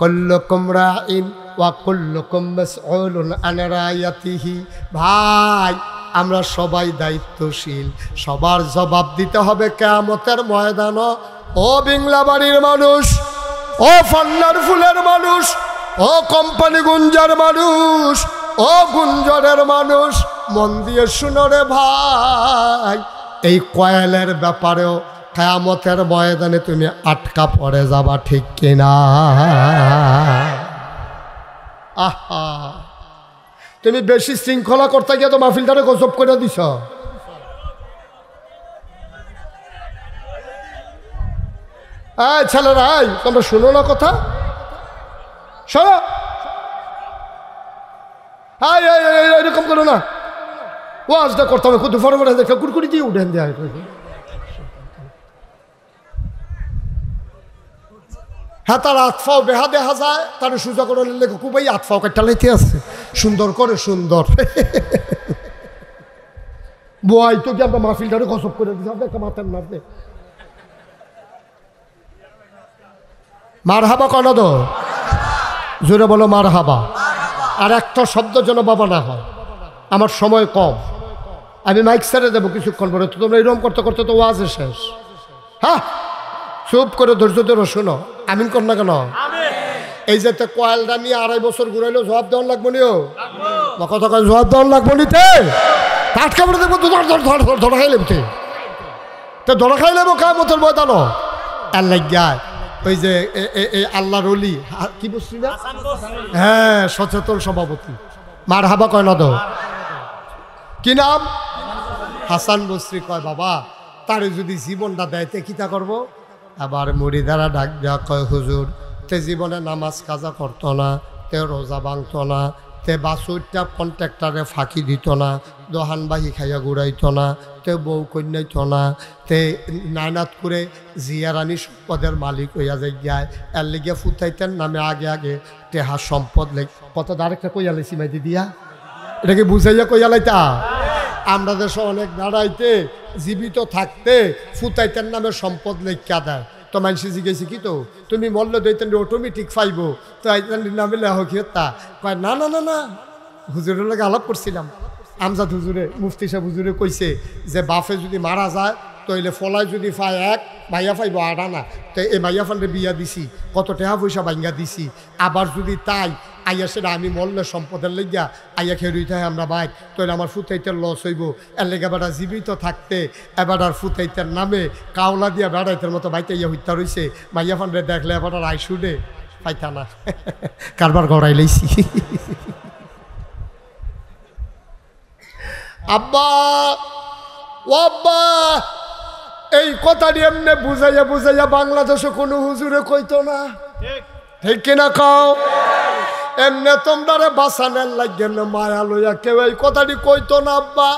কুল্লুকুম রাইন ওয়া কুল্লুকুম মাসউলুন আন রায়াতিহি। ভাই আমরা সবাই দায়িত্বশীল, সবার জবাব দিতে হবে কিয়ামতের ময়দানে। ও বিংলাবাড়ির মানুষ, ও ফান্নার ফুলের মানুষ, ও কোম্পানি গুঞ্জার মানুষ, ও গুঞ্জরের মানুষ, মন দিয়ে শুনো রে ভাই, এই কয়েলের ব্যাপারেও কিয়ামতের ময়দানে তুমি আটকা পড়ে যাবা, ঠিক কিনা? আহা, তুমি বেশি শৃঙ্খলা করতে গিয়ে তো মাহফিলটারে গজব করে দিছ। ছেলেরা তোমরা শুনো না কথা, শোনো, এরকম করো না। ওয়াজটা করতে হবে, খুব ফটো ফটো দেখা কুড়কুড়ি দিয়ে উঠেন দেয়। হ্যাঁ তার আতফাও বেহা দেখা যায়, তার সোজা করে লেখো খুবই আতফাও কাটটা লাইতে আছে সুন্দর করে, সুন্দর। বয় তো কি আমরা মাহফিলটারে গসব করে দিচ্ছি, আপনি একটা মাথার না আপনি মার হাবা কনা দো জোরে বলো মার হাবা। আর একটা শব্দ যেন বাবা না হয়, আমার সময় কম, আমি মাইক ছেড়ে দেবো কিছুক্ষণ পরে। তো তোমরা এরকম করতে করতে তো ওয়াজে শেষ। হ্যাঁ, চুপ করে ধৈর্য ধরে শোনো, আমিন কর না কেন? এই যে কয়েলটা নিয়ে 2.5 বছর ঘুরাইলেও জবাব দেওয়ার লাগবো নিও বা কথা কয় জবাব দেওয়ার লাগবো নিতে টাটকা করে দেখবো তো ধরা খাই লেবতে তো ধরা খাই লেবো কার মতন ময়দানো আল্লাহ গায়। ওই যে আল্লাহর ওলি কি বলছি না, হ্যাঁ সচেতন সভাপতি মার হাবা কয় না দো, কি নাম? হাসান বসরি কয় বাবা তারে যদি জীবনটা দেয় তে কিতা করবো? আবার মুড়িদারা ডাক দেওয়া কয় হুজুর তে জীবনে নামাজ কাজা করতো না, তে রোজা ভাঙতো না, তে বাসুরটা কন্ট্রাক্টারে ফাঁকি দিত না, দোহানবাহি খাইয়া ঘুরাইতো না, তে বউ কন্যাইতো না, তে নায়নাত করে জিয়ারানি সম্পদের মালিক হইয়া যাইয়ায় এর লিগে ফুটাইতেন নামে আগে আগে টেহা সম্পদ লেগ কত আরেকটা কইয়ালে সিমাইতে দিয়া এটাকে বুঝাইয়া কইয়ালাইতা। আমরা দেশে অনেক দাঁড়াইতে জীবিত থাকতে ফুটাইতেন নামে সম্পদ লেখা দেয়। তো মানুষে জিজ্ঞেছি কি তো তুমি মল্ল দইতেন অটোমেটিক পাইব তো নামে লেহ কি তা কয় না না না না, হুজুরের লাগে আলাপ করছিলাম। আমজাদ হুজুরে মুফতি সাহেব হুজুরে কইছে যে বাপে যদি মারা যায় তইলে ফলায় যদি পায় 1 মাইয়া পাইব 8 আনা, তো এই মাইয়া ফান্ডে বিয়া দিছি কত টাকা পয়সা ভাঙ্গা দিছি, আবার যদি তাই আইয়া সেটা আমি মল্লে সম্পদের লেগিয়া আইয়া খেয়ে থাকে আমরা বাইক তৈলে আমার ফুটাইতের লস হইব। এর লেগে বেড়া জীবিত থাকতে এবার আর ফুটাইতের নামে কাওলা দিয়া বেড়াইতের মতো বাইতে ইয়া হইতা রইছে। মাইয়া ফান্ডে দেখলে এবার আর আই শুনে পাইতা না, কারবার গড়াই লইছি। আব্বা ও আব্বা এই কথাটি এমনি বুঝাইয়া বুঝাইয়া বাংলাদেশে কোনো হুজুরে কইতো না, ঠিক কিনা কও? এমনি তোমরা বাঁচানের লাগে মায়া লইয়া কেউ এই কথাটি কইতো না। আব্বা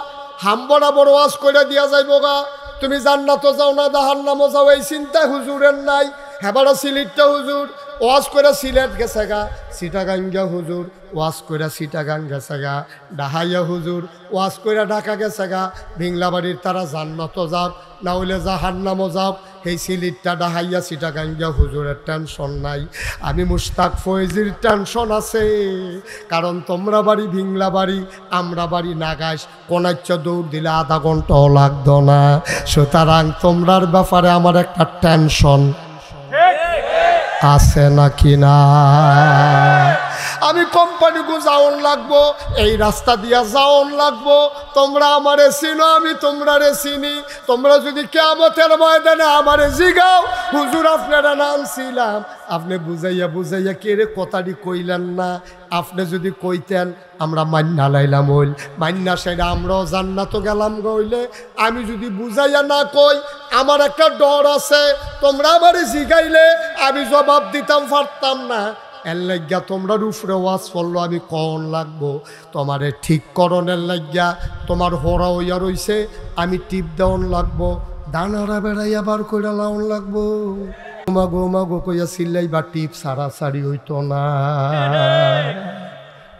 হাম বরাবর ওয়াজ করে দিয়া যাইব গা, তুমি জান্নাতও যাও না জাহান্নামও যাও এই চিন্তা হুজুরের নাই। হেবারা সিলেটটা হুজুর ওয়াজ করে সিলেট গেছে গা, চিটাগাঙ্গা হুজুর ওয়াজ করে চিটাগাং গেছে গা, ডাহাইয়া হুজুর ওয়াজ করে ঢাকা গেছে গা। ভিংলাবাড়ির তারা জান্নাতও যাও না হইলে জাহান্নামও যাও, এই সিলেটটা ডাহাইয়া চিটাগাঙ্গা হুজুরের টেনশন নাই। আমি মুশতাক ফয়েজির টেনশন আছে, কারণ তোমরা বাড়ি ভিংলাবাড়ি আমরা বাড়ি নাগাইশ, কোনাচ্ছ দৌড় দিলে আধা ঘন্টাও লাগতো না। সুতরাং তোমরার ব্যাপারে আমার একটা টেনশন আছে নাকি না। আমি কোম্পানিকে যাওন লাগবো, এই রাস্তা দিয়া যাওন লাগবো। তোমরা আমারে চিনো, আমি তোমরারে চিনি। তোমরা যদি কিয়ামতের ময়দানে আমারে জিগাও হুজুর আপনারা নাম ছিলাম, আপনি বুঝাইয়া বুঝাইয়া কে রে কথাটি কইলেন না। আপনি যদি কইতেন আমরা মান্না লাইলাম হইল, মান্না সেটা আমরাও জান্নাত গেলাম গইলে। আমি যদি বুঝাইয়া না কই আমার একটা ডর আছে, তোমরা আমারে জিগাইলে আমি জবাব দিতাম পারতাম না। এর লাগিয়া তোমরা উপরে ওয়াজ করলো আমি কন লাগবো তোমারে ঠিক করণের লাগিয়া। তোমার হোরা হইয়া রইছে আমি টিপ দেওয়ান লাগবো, দানারা বেড়াইয়া বার করে লাউন লাগবো। মাগো মাগো কইয়া সিল্লাই বা টিপ সারাসারি হইতো না,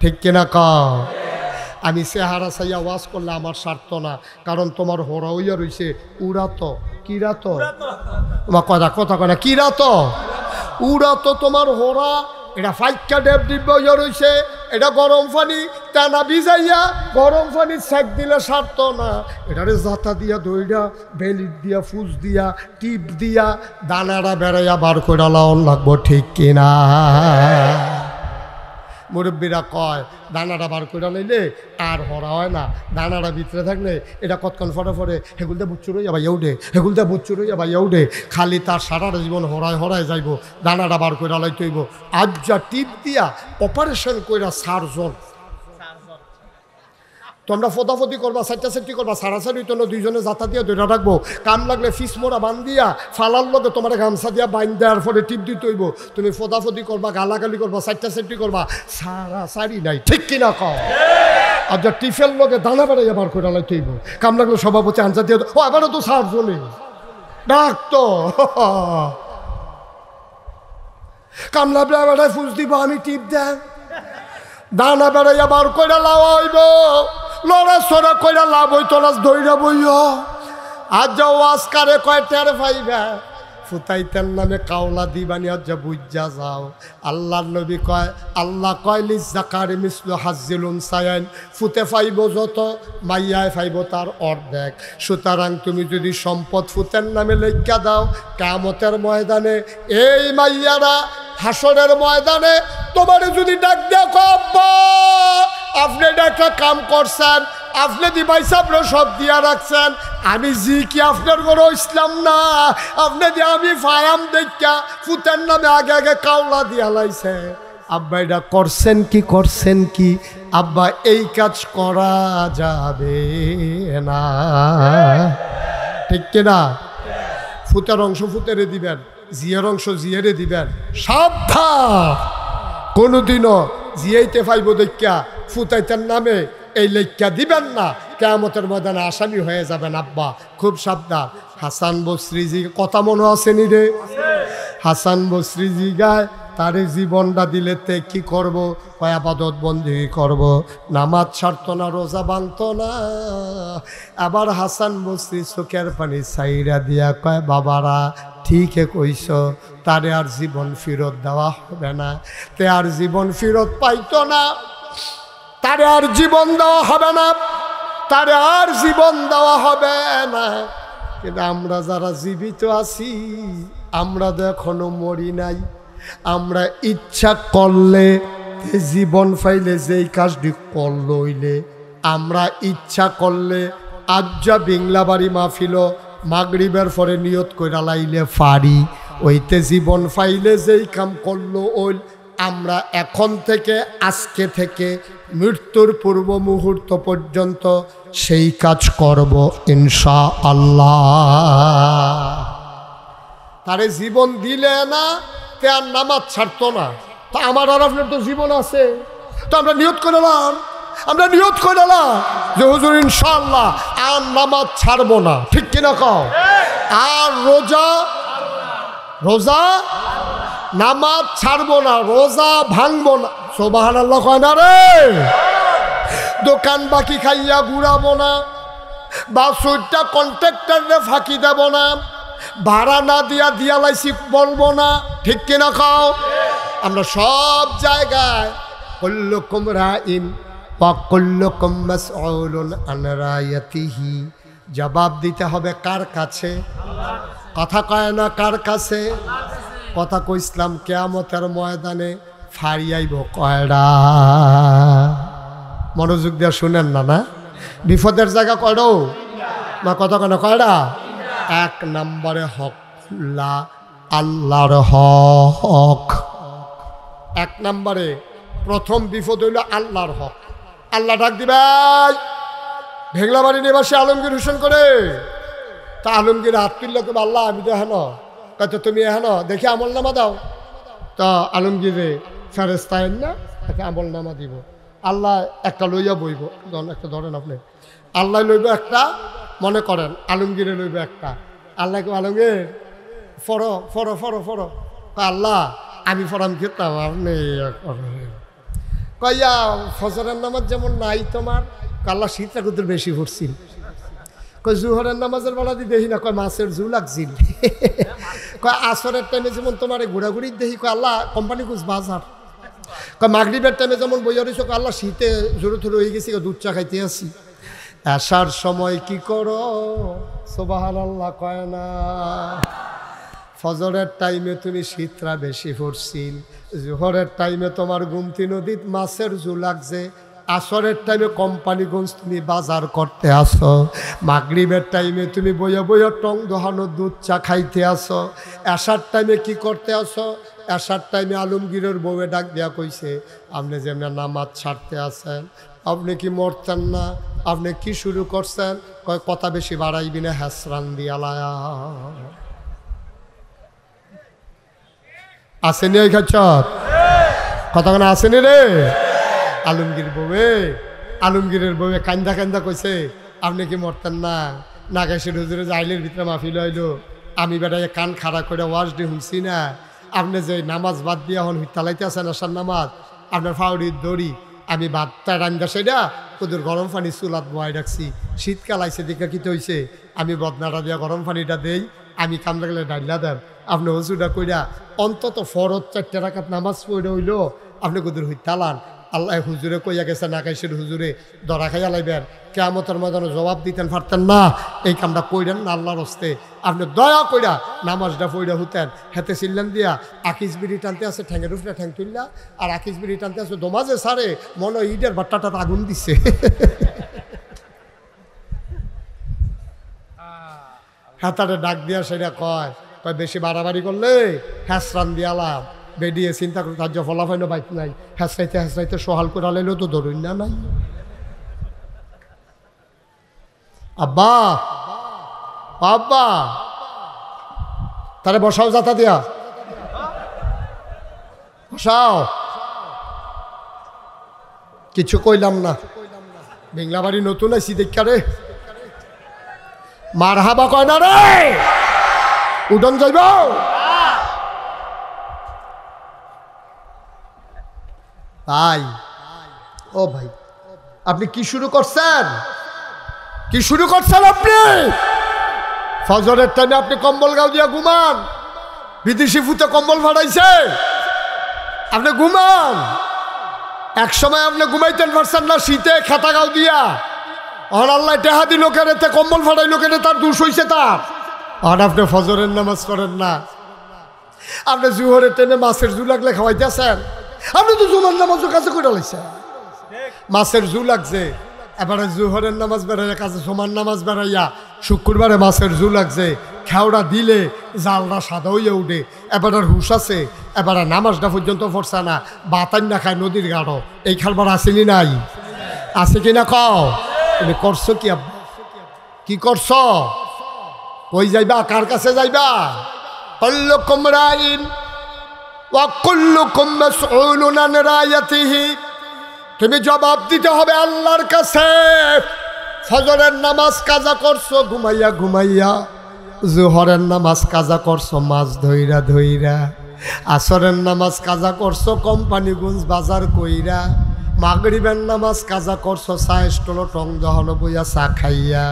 ঠিক কিনা কা? আমি চেহারা চাইয়া ওয়াজ করলে আমার স্বার্থ না, কারণ তোমার হোরা হইয়া রইছে উড়াতো কিরাতো তোমার কথা কথা কয় না কিরাতো উড়াতো তোমার হোরা। এটা ফাইকা ডেব ডিব্বা হইয়া রইছে, এটা গরম পানি টানা ভিজাইয়া গরম পানি সেক দিলে সারত না। এটারে জাতা দিয়া দইটা বেলিট দিয়া ফুস দিয়া টিপ দিয়া দানাটা বেড়াইয়া বার করে লাউন লাগবো, ঠিক কিনা? মুরব্বীরা কয় দানাটা বার করে লইলে আর হরা হয় না, দানাটা ভিতরে থাকলে এটা কতক্ষণ ফটে ফটে হেগুলতে বুচ্চুর হইয়া ভাইয়া উঠে, হেগুলতে বুচ্চুর হইয়া ভাইয়া উঠে, খালি তার সারাটা জীবন হরায় হরায় যাইব। দানাটা বার করে লাইতে হইব। আজ যা টিপ দিয়া অপারেশন কইরা 4 জন তোমরা ফোদাফতি করবা, সাইটা সেটি করবা, সারাসারি তো 2 জনে যাতা দিয়া ধরে রাখবো। কাম লাগলে ফিস মোড়া বান দিয়া ফালার লগে তোমার গামছা দিয়া বাইন দেওয়ার পরে টিপ দিতে হইব। তুমি ফোদাফতি করবা, গালাগালি করবা, সাইটা সেটি করবা, সারাসারি নাই, ঠিক কিনা কও? আর যা টিফের লগে দানা বেড়াইয়া বার করে লাইতে হইব। কাম লাগলে সভাপতি আনসা দিয়ে ও এবারও তো 4 জনে ডাকতো। কাম লাগলে বেড়ায় ফুস দিব, আমি টিপ দেন, দানা বেড়াইয়া বার করে লাওয়া হইব। লড়াচড়া কইরা লাভ হইতো না, দইরা বইও আজ যা ওয়াজ কারে কয় টের পাইবা ফুতাইতেন নামে কাওলা দিবানি আজ যা বুঝা যাও। আল্লাহর নবী কয়, আল্লাহ কয় লিজ জাকারি মিসলু হাজ্জিল উনসায়াইন, ফুতে ফাইব যত মাইয়ায় ফাইব তার অর্ধেক। সুতরাং তুমি যদি সম্পদ ফুতের নামে লেখা দাও, কিয়ামতের ময়দানে এই মাইয়ারা হাসরের ময়দানে তোমার যদি ডাক দেয়া কয় আব্বা আপনি একটা কাম করছেন, আপনি দিবাই সাবরে সব দিয়া রাখছেন, আমি জি কি আপনার কোনো ইসলাম না, আপনি দিয়ে আমি ফায়াম দেখা ফুতের নামে আগে আগে কাওলা দিয়া লাইছে। আব্বা এটা করছেন কি করছেন কি? আব্বা এই কাজ করা যাবে না, ঠিক কিনা? ফুতের অংশ ফুতেরে দিবেন, জিয়ের অংশ জিয়েরে দিবেন। সাবধান, কোনোদিনও জিয়াইতে পাইব দেখা ফুতাইতের নামে এই লেখা দিবেন না, কিয়ামতের ময়দানে আসামি হয়ে যাবেন। আব্বা খুব সাবধান। হাসান বসরিজি কথা মনে আসেনি রে? হাসান বসরিজি গায় তারে জীবনটা দিলে তে কি করব? কয় আবাদত বন্দি করব, নামাজ ছাড়তো না, রোজা ভাঙতো না। আবার হাসান বসরি চোখের পানি ছাইরা দিয়া কয় বাবারা ঠিকই কইস, তারে আর জীবন ফেরত দেওয়া হবে না, তে আর জীবন ফেরত পাইতো না, তারে আর জীবন দেওয়া হবে না, তারে আর জীবন দেওয়া হবে না। কিন্তু আমরা যারা জীবিত আছি আমরা তো এখনো মরি নাই। আমরা ইচ্ছা করলে জীবন পাইলে যেই কাজটি করল হইলে, আমরা ইচ্ছা করলে আজ্জা বিংলা বাড়ি মাহফিল মাগরিবের পরে নিয়ত কইরা লাইলে ফারি, ওইতে জীবন পাইলে যেই কাম করলো ওই আমরা এখন থেকে আজকে থেকে মৃত্যুর পূর্ব মুহূর্ত পর্যন্ত সেই কাজ করব ইনশাআল্লাহ। তারে জীবন দিলে না তে আর নামাজ ছাড়তো না। তা আমার আর আপনার তো জীবন আছে, তো আমরা নিয়ত করলাম, আমরা নিয়ত করলাম যে হুজুর ইনশাআল্লাহ আর নামাজ ছাড়বো না, ঠিক কিনা কও? আর রোজা নামাজ ছাড়বো না, রোজা ভাঙবো না। সুবহানাল্লাহ কয় না রে? দোকান বাকি খাইয়া ঘুরাবো না, বাসুরটা কন্ট্রাক্টরে ফাঁকি দেব না, ভাড়া না দিয়া লাইছি বলবো না, ঠিক কিনা খাও? আমরা সব জায়গায় কুল্লুকুম রাইন ওয়া কুল্লুকুম মাসউলুন আন রায়াতিহি, জবাব দিতে হবে কার কাছে? কথা কয় না কার কাছে? কথা কইসলাম কিয়ামতের ময়দানে ফারিয়াইব কয়ডা? মনোযোগ দিয়ে শুনেন না, না বিপদের জায়গা কয়ডো না? কথা কেন কয়ডা? এক নম্বরে হক আল্লাহর হক। এক নম্বরে প্রথম বিপদ হইল আল্লাহর হক। আল্লাহ ডাক দিবাই ভেংলাবাড়ি নিবাসী আলমগীর হোসেন করে, তা আলমগীর হাত তুললে তো আল্লাহ আমি তো হেন, তো তুমি হেন দেখি আমল নামা দাও। তা আলমগীরে ফেরেস্তায় না তাকে আমল নামা দিব। আল্লাহ একটা লইয়া বইব, একটা ধরেন আপনি, আল্লাহ লইব একটা, মনে করেন আলমগীরে লইব একটা। আল্লাহ কে আলমগীর ফরো ফরো ফরো ফরো, আল্লাহ আমি ফরাম খেতাম, আপনি কইয়া ফজরের নামাজ যেমন নাই তোমার, আল্লাহ শীতটা কত বেশি পড়ছিল। কই জুহরের নামাজের বেলা দিয়ে দেখি না, কয় মাছের জু লাগছিল। কয় আসরের টাইমে যেমন তোমার ঘোরাঘুরি দেখি, কয় আল্লাহ কোম্পানি কুছ বাজার। কয় মাগরিবের টাইমে যেমন বইয়া রয়েছে, আল্লাহ শীতে জোরে থরে হয়ে গেছি, দুধ চা খাইতে আসি। আসার সময় কি করো? সুবহানাল্লাহ কয় না? ফজরের টাইমে তুমি শীতরা বেশি পড়ছিল, জোহরের টাইমে তোমার গুমতি নদীত মাছের জু লাগছে, আসরের টাইমে কোম্পানিগঞ্জ তুমি বাজার করতে আসো, মাগরিবের টাইমে তুমি বইয়া বইয়া টং দোহানো দুধ চা খাইতে আসো, আসার টাইমে কি করতে আসো? আসার টাইমে আলমগীরের বউয়ে ডাক দেয়া কইছে, আপনি যেমন নামাজ ছাড়তে আসেন, আপনি কি মরতেন না? আপনি কি শুরু করছেন? কয় কথা বেশি বাড়াইবি না, হ্যাসরান দিয়ালায়া আসেনি ওই খাচ্ছত কতক্ষণ আসেনি রে? আলমগীরের বউয়ে কান্দা কান্দা কইছে, আপনি কি মরতেন না? নাগেশের হুজুরে জাইলের ভিতরে মাহফিল হইল, আমি বেটায় কান খাড়া করে ওয়াজ দিয়ে শুনছি না, আপনি যে নামাজ বাদ দিয়া হন তালাইতে আছেন আসার নামাজ, আপনার ফাউরির দড়ি আমি ভাতটা রান্দা সেটা ওদের গরম পানি চুলাত বয় রাখছি। শীতকাল আইসে দিকে কী হয়েছে, আমি বদনাটা দিয়া গরম পানিটা দেই, আমি কাম লাগলে ডাইলা দেন, আপনি হসুটা কইরা অন্তত ফরজ 4 রাকাত নামাজ পড়ে হইল আপনি ওদের হইতালান। আল্লাহ হুজুরে কইয়া গেছে নাকাইশের হুজুরে ধরা খাইয়া লাইবেন, কেয়ামতের ময়দানে জবাব দিতেন পারতেন না। এই কামটা কইরেন না আল্লাহর হস্তে, আপনি দয়া কইরা নামাজটা পড়া হতেন। হেতে চিল্লান দিয়া আকিস বিড়ি টানতে আছে ঠ্যাঙের উপরে ঠ্যাং তুললা, আর আকিস বিড়ি টানতে আছে দমাজে সারে মনে ইটের বাট্টাটা আগুন দিচ্ছে। হাতারে ডাক দিয়া সেটা কয় বেশি বাড়াবাড়ি করলে হ্যাসরান দিয়ালাম বেডিয়ে চিন্তা করে তার ফলাফল বাইক নাই, হ্যাসরাইতে সোহাল করে লাইলেও তো ধরুন না নাই। আব্বা আব্বা তারে বসাও, যাতা দিয়া বসাও। কিছু কইলাম না, বেংলা বাড়ি নতুন আইসি দেখা রে, মার হাবা কয় না রে, উডন যাইব। ভাই ও ভাই, আপনি কি শুরু করছেন? কি শুরু করছেন আপনি? ফজরের টাইমে আপনি কম্বল গাও দিয়া ঘুমান, বিদেশি ফুতে কম্বল ফাটাইছে, আপনি ঘুমান। এক সময় আপনি ঘুমাইতেন পারছেন না শীতে খেতা গাও দিয়া, আর আল্লাহ টেহাদি লোকের এতে কম্বল ফাটাই লোকের তার দোষ হইছে তার। আর আপনি ফজরের নামাজ করেন না, আপনি জুহরের ট্রেনে মাছের জু লাগলে খাওয়াইতেছেন, আপনি তো জুমার নামাজও কাছে করে লাইছেন। মাছের জু লাগছে, এবারে জুহরের নামাজ বেড়াইয়া কাছে জুমার নামাজ বেড়াইয়া শুক্রবারে মাছের জু লাগছে, খেওড়া দিলে জালটা সাদা হইয়া উঠে, এবার হুশ আছে, এবার নামাজটা পর্যন্ত পড়ছে না, বাতান না খায় নদীর গাঢ়। এই খালবার আসেনি নাই? আছে কিনা কও? তুমি করছো কি? কি করছো? কই যাইবা? কার কাছে যাইবা? কুল্লুকুম রাইন ওয়া কুল্লুকুম মাসউলুন আন রায়াতিহি। তুমি জবাব দিতে হবে আল্লাহর কাছে। ফজরের নামাজ কাজা করছো ঘুমাইয়া ঘুমাইয়া, জোহরের নামাজ কাজা করছো মাছ ধইরা ধইরা, আসরের নামাজ কাজা করছো কোম্পানিগঞ্জ বাজার কইরা, মাগরিবের নামাজ কাজা করছো চা স্টল টং দহন বইয়া চা খাইয়া,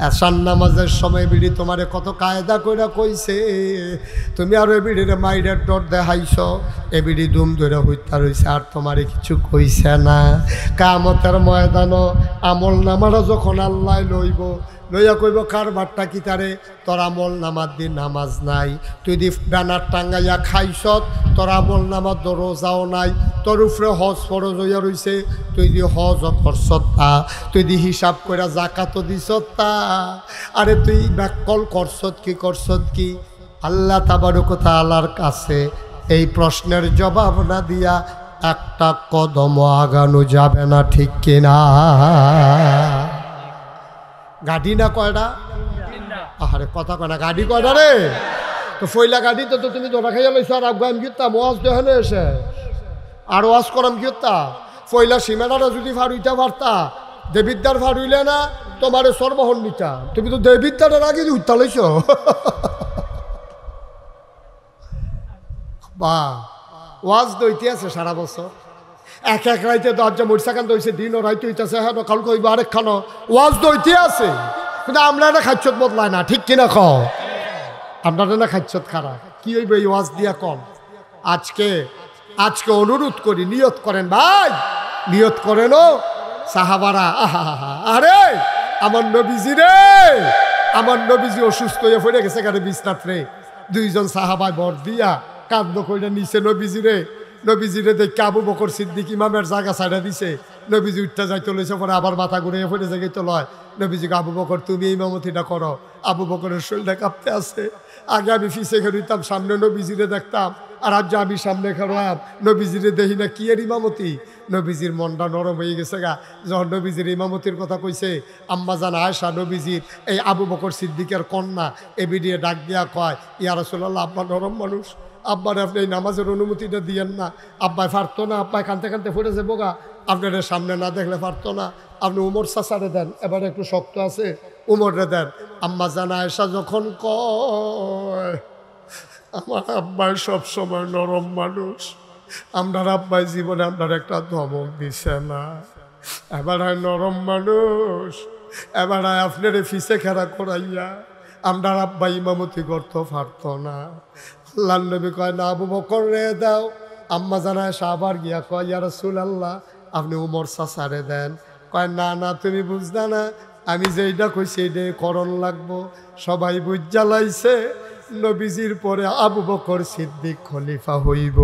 এসার নামাজের সময় বিড়ি তোমারে কত কায়দা কইরা কইছে, তুমি আরো এ বিড়ির মাইরের ডর দেখাইছ, এ বিড়ি দুম ধরে হইতা রইছে আর তোমারে কিছু কইছে না। কিয়ামতের ময়দানও আমল নামারা যখন আল্লাহ লইব, লইয়া কইব কার বাট্টা কি তারে, তোর আমল নামার দিন নামাজ নাই, তুই দি ব্যানার টাঙ্গাইয়া খাইছত, তোর আমল নামার তো রোজাও নাই, তোর উপরে হজ ফরজ হইয়া রইছে, তুই দি হজ করছত তা, তুই দি হিসাব কইরা জাকাতও দিছত তা, আরে তুই ব্যাকল করছত কি করছত কি? আল্লাহ তাবারক তাআলার কাছে এই প্রশ্নের জবাব না দিয়া একটা কদম আগানো যাবে না, ঠিক কিনা? গাড়ি না কয়টা? আরে কথা কয় না, গাড়ি কয়টা রে? তো ফইলা গাড়ি তো তুমি ধরা খাইয়া লইছো, আর আগাম কিতাম ওয়াজ দেখানো এসে আর ওয়াজ করাম কিতা? ফইলা সীমানাটা যদি ফাড়ুইতে পারতা, দেবিদ্যার ফাড়ুইলে না তোমারে সর্বহন নিতা, তুমি তো দেবিদ্যাটার আগে উঠতা লইছো। বা ওয়াজ দইতে আছে সারা বছর, এক এক রাইতে দরজা মোটরসাইকেল দইছে, দিন ও রাইতে হইতেছে, হ্যাঁ কাল কইব আরেক খানো, ওয়াজ দইতে আছে, কিন্তু আমরা না খাচ্ছত বদলায় না, ঠিক কিনা কও? আপনারা না খাচ্ছত খারাপ, কি হইব এই ওয়াজ দিয়া কম? আজকে আজকে অনুরোধ করি, নিয়ত করেন ভাই, নিয়ত করেন ও সাহাবারা। আরে আমার নবীজি রে, আমার নবীজি অসুস্থ হয়ে পড়ে গেছে কারে বিছনাত রে, দুইজন সাহাবায় বর দিয়া কান্দ কইরা নিছে নবীজিরে, নবীজিরে দেখে আবু বকর সিদ্দিক ইমামের জায়গা ছাড়া দিছে, নবীজি উঠতে যাইতে লইছে, পরে আবার মাথা ঘুরে পড়ে জায়গায় তো লয়, নবীজিকে আবু বকর তুমি ইমামতিটা করো। আবু বকরের শরীরটা কাঁপতে আছে, আগে আমি ফিসে খেলতাম, সামনে নবীজিরে দেখতাম, আর আজ আমি সামনে খেলাম, নবীজিরে দেখি না কি এর ইমামতি। নবীজির মনটা নরম হয়ে গেছে গা, যখন নবীজির ইমামতির কথা কইছে, আম্মা জান আয়েশা নবীজির এই আবু বকর সিদ্দিকের কন্যা এবিডিয়ে ডাক দিয়া কয়, ইয়া রাসূলুল্লাহ আব্বা নরম মানুষ, আব্বার আপনি এই নামাজের অনুমতিটা দিয়েন না, আব্বাই পারতো না, আব্বাই কানতে কানতে ফুটে যাবো গা, আপনার সামনে না দেখলে পারতো না, আপনি উমর চাচারে দেন, এবার একটু শক্ত আছে উমরে দেন। আম্মা জান আয়েশা যখন কয় আমার আব্বাই সবসময় নরম মানুষ, আমরা আব্বাই জীবনে আপনার একটা ধমক দিছে না, এবার নরম মানুষ, এবার আপনার ফিসে খেলা করাইয়া আমরা আব্বা ইমামতি করতে পারত না। আল্লাহ নবী কয় না আবু বকর রে দাও। আম্মা জানায় সাহাবার গিয়া কয় ইয়া রাসূলুল্লাহ আপনি উমর চাচারে দেন। কয় না না তুমি বুঝলা না, আমি যেইটা কইছি এইটাই করণ লাগবো। সবাই বুঝ জ্বালাইছে নবীজির পরে আবু বকর সিদ্দিক খলিফা হইব।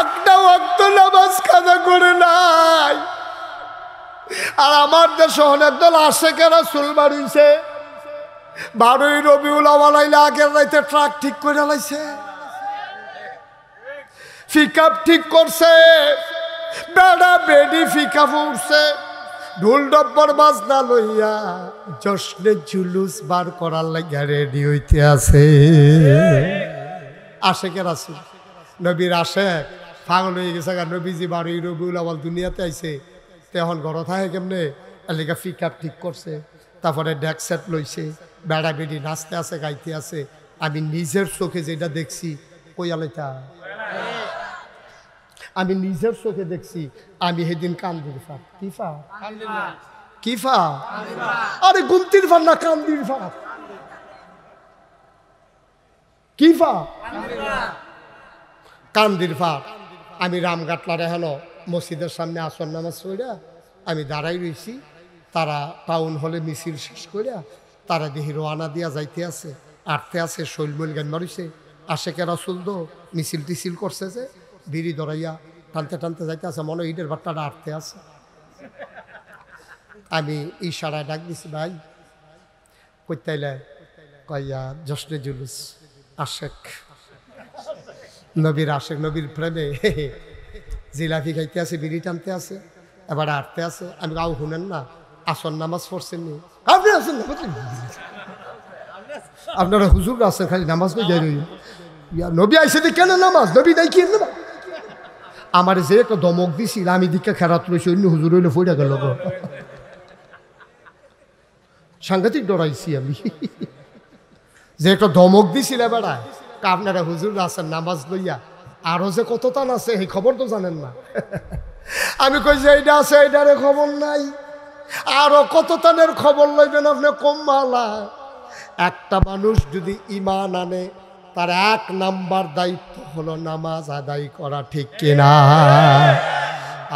একটা ওয়াক্ত নামাজ কাজা করে নাই। আর আমার দেশে অনেক দল আশেকে রাসূল বাড়িছে, 12ই রবিউল আউয়াল আইলে আগের রাইতে ট্রাক ঠিক করে লাইছে, পিকআপ ঠিক করছে, বেড়া বেডি পিকআপ উঠছে, ঢোল ডব্বর বাজনা লইয়া জশ্নে জুলুস বার করার লাগিয়া রেডি হইতে আছে। আশেকে রাসূল নবীর আশেক পাগল হয়ে গেছে। নবীজি 12ই রবিউল আউয়াল দুনিয়াতে আইছে, তখন ঘর থাকে কেমনে এলাকা পিকআপ ঠিক করছে, তারপরে ডেক সেট লইছে, বেড়া বেডি নাচতে আছে গাইতে আছে। আমি নিজের চোখে যেটা দেখছি কই আলাইতা, আমি নিজের চোখে দেখছি। আমি সেদিন কান্দির ফাঁক কি ফা আরে গুমতির ফান না কান্দির ফাঁক কি ফা কান্দির ফাঁক। আমি রামগাটলারে হলো মসজিদের সামনে আসর নামাজ পড়া আমি দাঁড়াই রয়েছি। তারা টাউন হলে মিছিল শেষ করিয়া তারা দেখি রোয়ানা দিয়া যাইতে আছে, আটতে আছে, শৈলমৈল গান মারিছে। আশেকে রাসূল তো মিছিল টিছিল করছে যে বিড়ি ধরাইয়া টানতে টানতে যাইতে আছে, মনে ইটের বাট্টাটা আটতে আছে। আমি ইশারায় ডাক দিছি ভাই কইতাইলে, কইয়া জশ্নে জুলুস আশেক নবীর আশেক নবীর প্রেমে জিলাপি খাইতে আছে, বিড়ি টানতে আছে, এবার আটতে আছে। আমি কাউ শুনেন না আসর নামাজ পড়ছেন নি? আপনি আছেন না, আপনারা হুজুর আছেন খালি নামাজ পড়ে যাই নবী আইসে কেন নামাজ নবী নাই কি না। আমার যে একটা দমক দিছিল আমি দিকে খেরাত রয়েছি, অন্য হুজুর হইলে ফইরা গেল, সাংঘাতিক ডরাইছি আমি। যে একটা ধমক দিছিল বেড়ায় আপনারা হুজুর আছেন নামাজ লইয়া, আরো যে কত টান আছে এই খবর তো জানেন না। আমি কই যে এইটা আছে এইটারে খবর নাই, আরো কত টানের খবর লইবেন আপনি কম মালা। একটা মানুষ যদি ঈমান আনে তার 1 নাম্বার দায়িত্ব হলো নামাজ আদায় করা, ঠিক কিনা?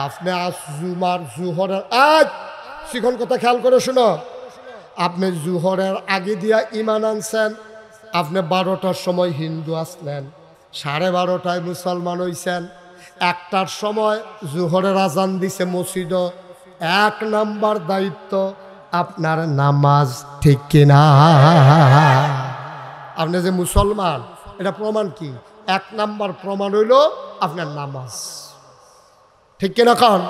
আপনি জুমার জুহরের শিখন কথা খেয়াল করে শুনো, আপনি জুহরের আগে দিয়া ঈমান আনছেন, আপনি 12টার সময় হিন্দু আসলেন, 12:30টায় মুসলমান হইছেন, 1টার সময় জুহরের আজান দিছে মসজিদ, 1 নাম্বার দায়িত্ব আপনার নামাজ, ঠিক কিনা? আপনি যে মুসলমান এটা প্রমাণ কি? 1 নাম্বার প্রমাণ হইল আপনার নামাজ, ঠিক কিনা? কারণ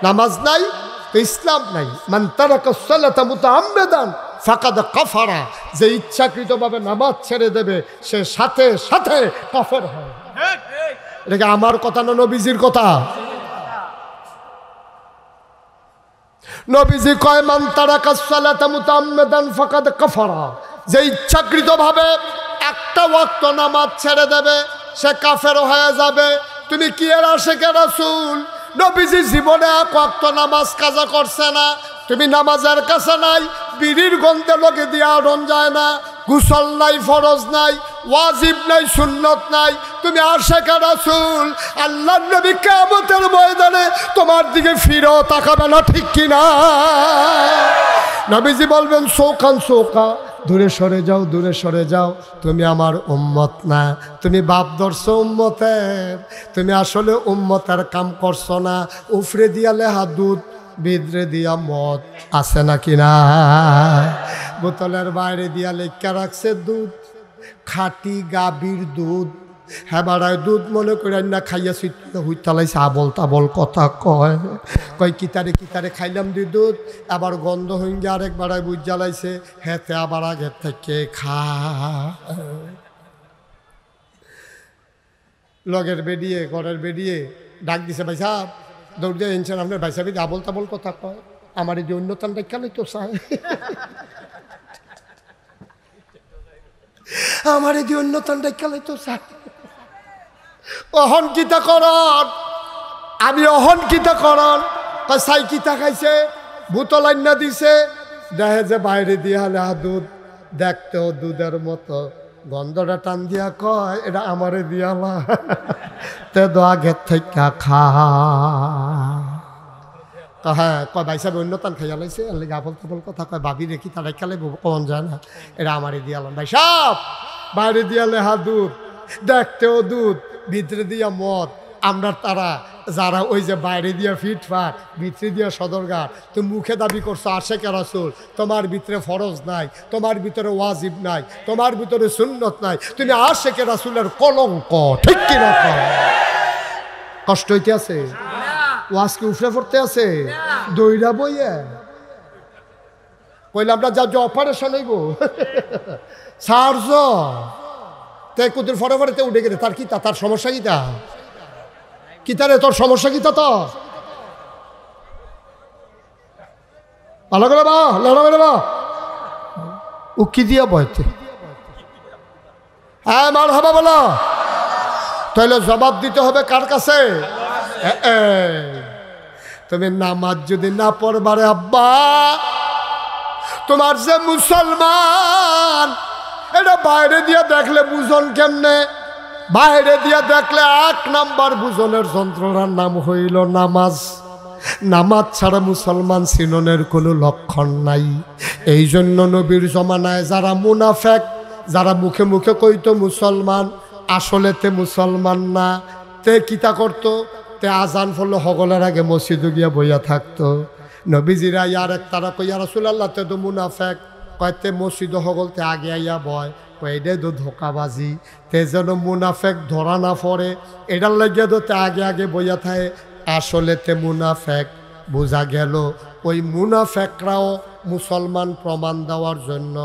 নামাজ নাই তো ইসলাম নাই। মান তারাকা সালাতা মুতাআম্মিদান ফাকাদ কাফারা, যে ইচ্ছাকৃতভাবে নামাজ ছেড়ে দেবে সে সাথে সাথে কাফের হয়। এটা কি আমার কথা না নবীজির কথা? নবীজি কয় মান তারাকা সালাতা মুতাআম্মিদান ফাকাদ কাফারা, যে ইচ্ছাকৃতভাবে একটা ওয়াক্ত নামাজ ছেড়ে দেবে সে কাফের হয়ে যাবে। তুমি কি এর আশেকে রাসূল? নবীজি জীবনে 1 ওয়াক্ত নামাজ কাজা করছে না, তুমি নামাজের কাছে নাই, বিড়ির গন্ধে লোকে দিয়ে আড়ন যায় না, গোসল নাই, ফরজ নাই, ওয়াজিব নাই, সুন্নত নাই, তুমি আশেকে রাসূল। আল্লাহর নবী কিয়ামতের ময়দানে তোমার দিকে ফিরেও তাকাবে না, ঠিক কিনা? নবীজি বলবেন সৌখান সৌকা, দূরে সরে যাও, দূরে সরে যাও, তুমি আমার উম্মত না, তুমি বাপ ধরছো উম্মতের, তুমি আসলে উম্মতের কাম করছো না। উফরে দিয়া লেহা দুধ, ভিতরে দিয়া মদ, আছে নাকি না? বোতলের বাইরে দিয়া লেখা রাখছে দুধ, খাঁটি গাভীর দুধ। হ্যাঁ বাড়ায় দুধ মনে করেন না, খাইয়া হুইতালাইছে, আবল তাবল কথা কয়, কয় কিতারে কিতারে খাইলাম দুধ, আবার গন্ধ হইন গিয়ে আরেক বাড়ায় বুঝ জ্বালাইছে, হেতে আবার আগের থেকে খা। লগের বেরিয়ে ঘরের বেরিয়ে ডাক দিছে, ভাই সাহেব দৌড় দিয়ে এনেছেন আপনার ভাই সাহেব আবল তাবল কথা কয়, আমার এই যে অন্যতান দেখা নেই তো চায়। আমার এদি অন্য তন্ডাই খেলাই তো চাই অহন কিতা করন আমি অহন কিতা করন চাই কিতা খাইছে বোতল আইনা দিছে দেখে যে বাইরে দিয়া লেহা দুধ দেখতেও দুধের মতো গন্ধটা টান দিয়া কয় এটা আমারে দিয়ালা তে দোয়া ঘের থেকে খা হ্যাঁ কয় ভাই সাহেব অন্য তান খাইয়া লাইছে আবল তাবল কথা কয় ভাবি রেখি তারাই খেলে কন যায় না এটা আমারে দিয়ালাম ভাই সাহেব বাইরে দিয়া লেহা দুধ দেখতেও দুধ ভিতরে দিয়া মদ আমরা তারা যারা ওই যে বাইরে দিয়া ফিটফাট ভিতরে দিয়া সদরঘাট তুমি মুখে দাবি করছো আশেক রাসূল তোমার ভিতরে ফরজ নাই তোমার ভিতরে ওয়াজিব নাই তোমার ভিতরে সুন্নত নাই তুমি আশেক রাসূলের কলঙ্ক ঠিক কিনা কষ্ট হইতে আছে ওয়াজ কি উফরে পড়তে আছে দইরা বইয়ে কইলাম না যা অপারেশন হইব সার্জ তে কুতুর ফরে ফরে তে উঠে গেলে তার কি তার সমস্যা কি কিতারে তোর সমস্যা কিতা তো ভালো করে বা লড়া করে বা ও কি দিয়া বইতে হ্যাঁ মার হাবা বলো তাহলে জবাব দিতে হবে কার কাছে তুমি নামাজ যদি না পড়বারে আব্বা তোমার যে মুসলমান এটা বাইরে দিয়ে দেখলে বুঝন কেমনে বাইরে দিয়ে দেখলে 1 নাম্বার বুঝনের যন্ত্রণার নাম হইল নামাজ নামাজ ছাড়া মুসলমান চিননের কোনো লক্ষণ নাই এই জন্য নবীর জমানায় যারা মুনাফেক যারা মুখে মুখে কইতো মুসলমান আসলে তে মুসলমান না তে কিতা করতো তে আজান ফলে হগলের আগে মসজিদে গিয়া বইয়া থাকতো নবীজিরা ইয়ার এক তারা কই ইয়া রাসূলুল্লাহ তে তো মুনাফেক কয়তে মসজিদ হগলতে আগে আইয়া বয় কয়ডে তো ধোকাবাজি তে যেন মুনাফেক ধরা না পড়ে এটার লাগিয়া তো তে আগে আগে বইয়া থাকে আসলে তে মুনাফেক বোঝা গেল ওই মুনাফেকরাও মুসলমান প্রমাণ দেওয়ার জন্য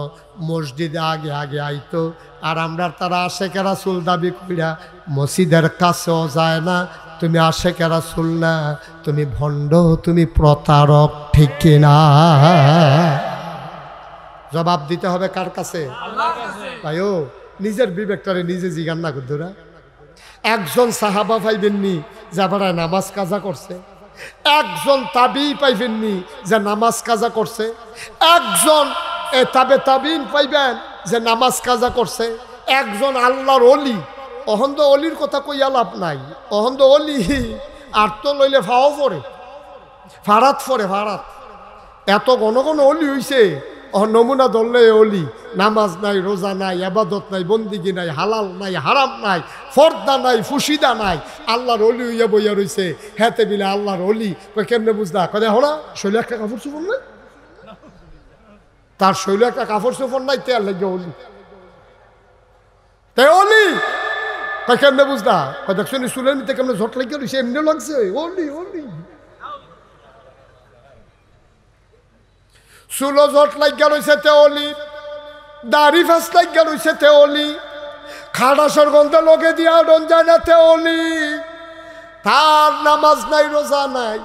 মসজিদে আগে আগে আইতো আর আমরা তারা আশেক রাসূল দাবি কইরা মসজিদের কাছেও যায় না তুমি আশেক রাসূল না তুমি ভণ্ড তুমি প্রতারক ঠিক কিনা জবাব দিতে হবে কার কাছে ভাইও নিজের বিবেকটারে নিজে জিজ্ঞাসা না করদোরা একজন সাহাবা পাইবেননি যারা নামাজ কাজা করছে একজন তাবি পাইবেননি যে নামাজ কাজা করছে একজন তাবিন পাইবেন যে নামাজ কাজা করছে একজন আল্লাহর অলি অহন্দ অলির কথা কইয়া লাভ নাই অহন্দ অলি আর তো লইলে ফাও পড়ে ফারাত পড়ে ফারাত এত ঘন ঘন অলি হইছে নমুনা ধরলে অলি নামাজ নাই রোজা নাই আবাদত নাই বন্দিগি নাই হালাল নাই হারাম নাই ফর্দা নাই ফুসিদা নাই আল্লাহর অলি হইয়া বইয়া রইছে হেতে বিলে আল্লাহর অলি কেমনে বুঝলা কয়ে হো না শৈলে একটা কাপড় চোপড় নাই তার শৈলে একটা কাপড় চোপড় নাই তেল লাগে অলি তাই অলি কেমনে বুঝলা দেখছো চুলের মিতে কেমনে ঝট লাগিয়ে রইছে এমনি লাগছে অলি অলি চুলো জট লাগিয়া রয়েছে তেওলি দাড়ি ফাঁস লাগিয়া রয়েছে তেওলি খাড়াসর গন্ধে লগে দিয়া ডন যায় না তেওলি তার নামাজ নাই রোজা নাই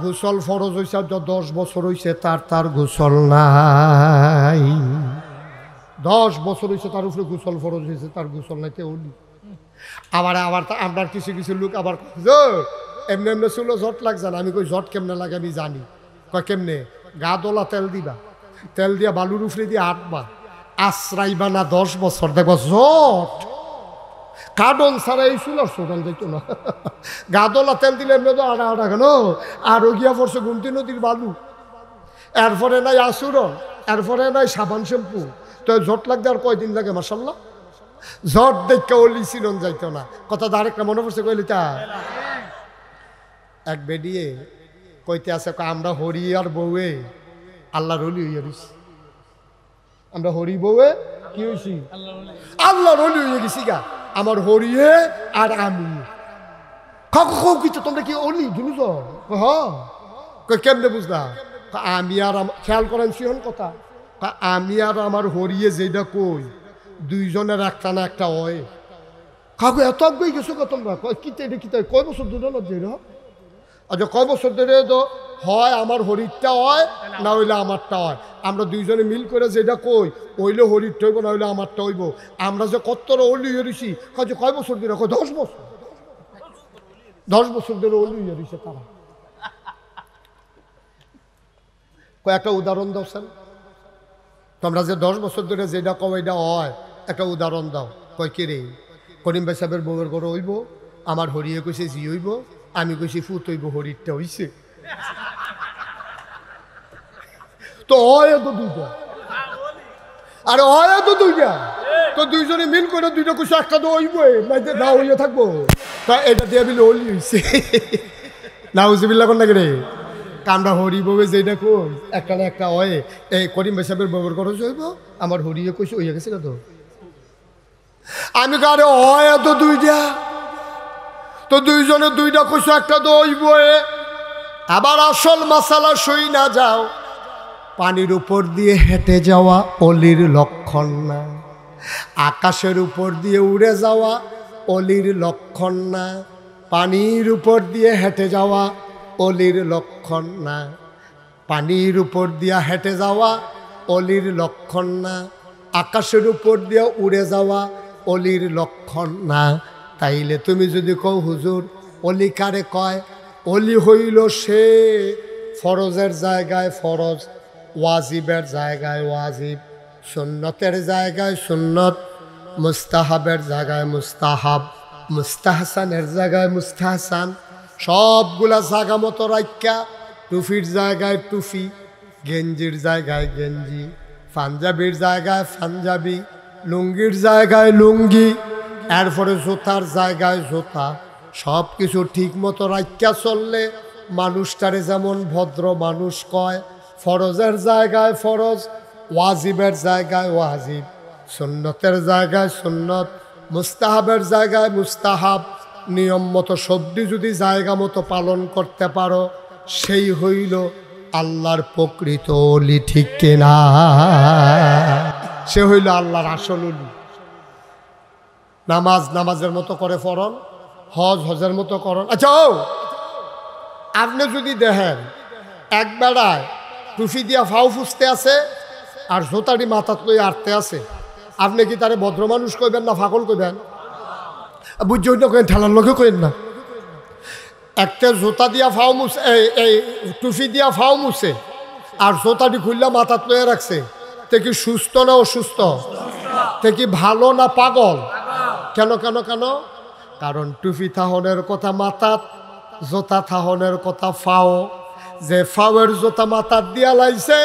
গোসল ফরজ হয়েছে 10 বছর হয়েছে তার গোসল নাই 10 বছর হয়েছে তার উপরে গোসল ফরজ হয়েছে তার গোসল নাই তেওলি আবার আমরা কিছু কিছু লোক আবার এমনি এমনি চুলো জট লাগছে না আমি কই জট কেমনে লাগে আমি জানি কয় কেমনে গা দোলা তেল দিবা তেল দিয়া বালুর উফরে দিয়ে আটবা আশ্রাইবা না 10 বছর দেখবা জট কাডন ছাড়া এই চুলার সোটান যাইতো না গা দোলা তেল দিলে এমনি তো আড়া কেন আর গিয়া পড়ছে গুমতি নদীর বালু এরপরে নাই আসুরন এরপরে নাই সাবান শ্যাম্পু তো জট লাগতে আর কয়দিন লাগে মাসাল্লাহ জট দেখে অলি চিনন যাইতো না কথা আরেকটা মনে পড়ছে কইলি তা এক বেডিয়ে কইতে আছে আমরা হরি আর বউয়ে আল্লাহর ওলি হইয়া গেছি আমরা হরি বউয়ে কি হয়েছি আল্লাহর ওলি হইয়া গেছি গা আমার হরিয়ে আর আমি কিছু তোমরা কি অলি জিনিস কেমনে বুঝলা আমি আর খেয়াল করেন সিহন কথা আমি আর আমার হরিয়ে যেটা কই দুইজনের একটা না একটা হয় কাকু এত আগে গেছো তোমরা কিতে এটা কিতে কয় বছর ধরে না যে আচ্ছা কয় বছর ধরে তো হয় আমার হরিরটা হয় না হইলে আমারটা হয়। আমরা দুইজনে মিল করে যেটা কই হইলে হরিরটা হইব না হইলে আমারটা হইব। আমরা যে কত্তর অলি হরিছি কাজে কয় বছর ধরে 10 বছর 10 বছর ধরে অলি হরিছে তারা। কয়েকটা উদাহরণ দাও স্যার, তোমরা যে 10 বছর ধরে যেটা কও এটা হয়, একটা উদাহরণ দাও। কয় কে রে? করিম ভাই সাহেবের বউয়ের ঘরে হইব, আমার হরিয়ে কইছে জি হইব, আমি কইছি ফুত হইব, হরিরটা হইছে। তো হয় তো দুইটা, আরে হয় তো দুইটা, তো দুইজনে মিল করে দুইটা কইছে একটা তো হইব না হইয়া থাকবো, তা এটা দিয়ে বিলে হলি হইছে না হুজুবিল্লাহ কোন নাকি রে? কামরা হরি বউয়ে যেটা কই একটা না একটা হয়। এই করিম ভাই সাহেবের বউয়ের ঘরে হইব, আমার হরিয়ে কইছে হইয়া গেছে না তো। আমি কারে হয় তো দুইটা, তো দুইজনে দুইটা কইছো একটা তো হইব। আবার আসল মাসালা সই না যাও, পানির উপর দিয়ে হেঁটে যাওয়া অলির লক্ষণ না, আকাশের উপর দিয়ে উড়ে যাওয়া অলির লক্ষণ না, পানির উপর দিয়ে হেঁটে যাওয়া অলির লক্ষণ না, পানির উপর দিয়ে হেঁটে যাওয়া অলির লক্ষণ না, আকাশের উপর দিয়ে উড়ে যাওয়া অলির লক্ষণ না। তাইলে তুমি যদি কও হুজুর অলি কারে কয়? অলি হইল সে ফরজের জায়গায় ফরজ, ওয়াজিবের জায়গায় ওয়াজিব, সুন্নতের জায়গায় সুন্নত, মুস্তাহাবের জায়গায় মুস্তাহাব, মুস্তাহসানের জায়গায় মুস্তাহসান, সবগুলা জায়গা মতো রাখা, টুফির জায়গায় টুফি, গেঞ্জির জায়গায় গেঞ্জি, পাঞ্জাবির জায়গায় পাঞ্জাবি, লুঙ্গির জায়গায় লুঙ্গি, এরপরে জুতার জায়গায় জুতা, সব কিছু ঠিক মতো রাখা চললে মানুষটারে যেমন ভদ্র মানুষ কয়। ফরজের জায়গায় ফরজ, ওয়াজিবের জায়গায় ওয়াজিব, সুন্নতের জায়গায় সুন্নত, মুস্তাহাবের জায়গায় মুস্তাহাব, নিয়ম মতো সবটি যদি জায়গা মতো পালন করতে পারো, সেই হইল আল্লাহর প্রকৃত অলি, ঠিক কিনা? সে হইল আল্লাহর আসল অলি। নামাজ নামাজের মতো করে পড়ন, হজ হজের মতো করন। আচ্ছা ও আপনি যদি দেখেন এক বেড়ায় টুফি দিয়া ফাউ ফুসতে আছে আর জোতাটি মাথাত লই আটতে আছে, আপনি কি তারে ভদ্র মানুষ কইবেন না ফাকল কইবেন? বুঝছেন না, কেন ঠেলার লোকে কইেন না। একটা জোতা দিয়া ফাও মুছে, এই টুফি দিয়া ফাও মুছে আর জোতাটি খুললা মাথাত লইয়া রাখছে, তে কি সুস্থ না অসুস্থ? তে কি ভালো না পাগল? কেন কেন কেন? কারণ টুফি থাহনের কথা মাথাত, জোতা থাহনের কথা ফাও। যে ফাওয়ের জোতা মাথার দিয়া লাইছে,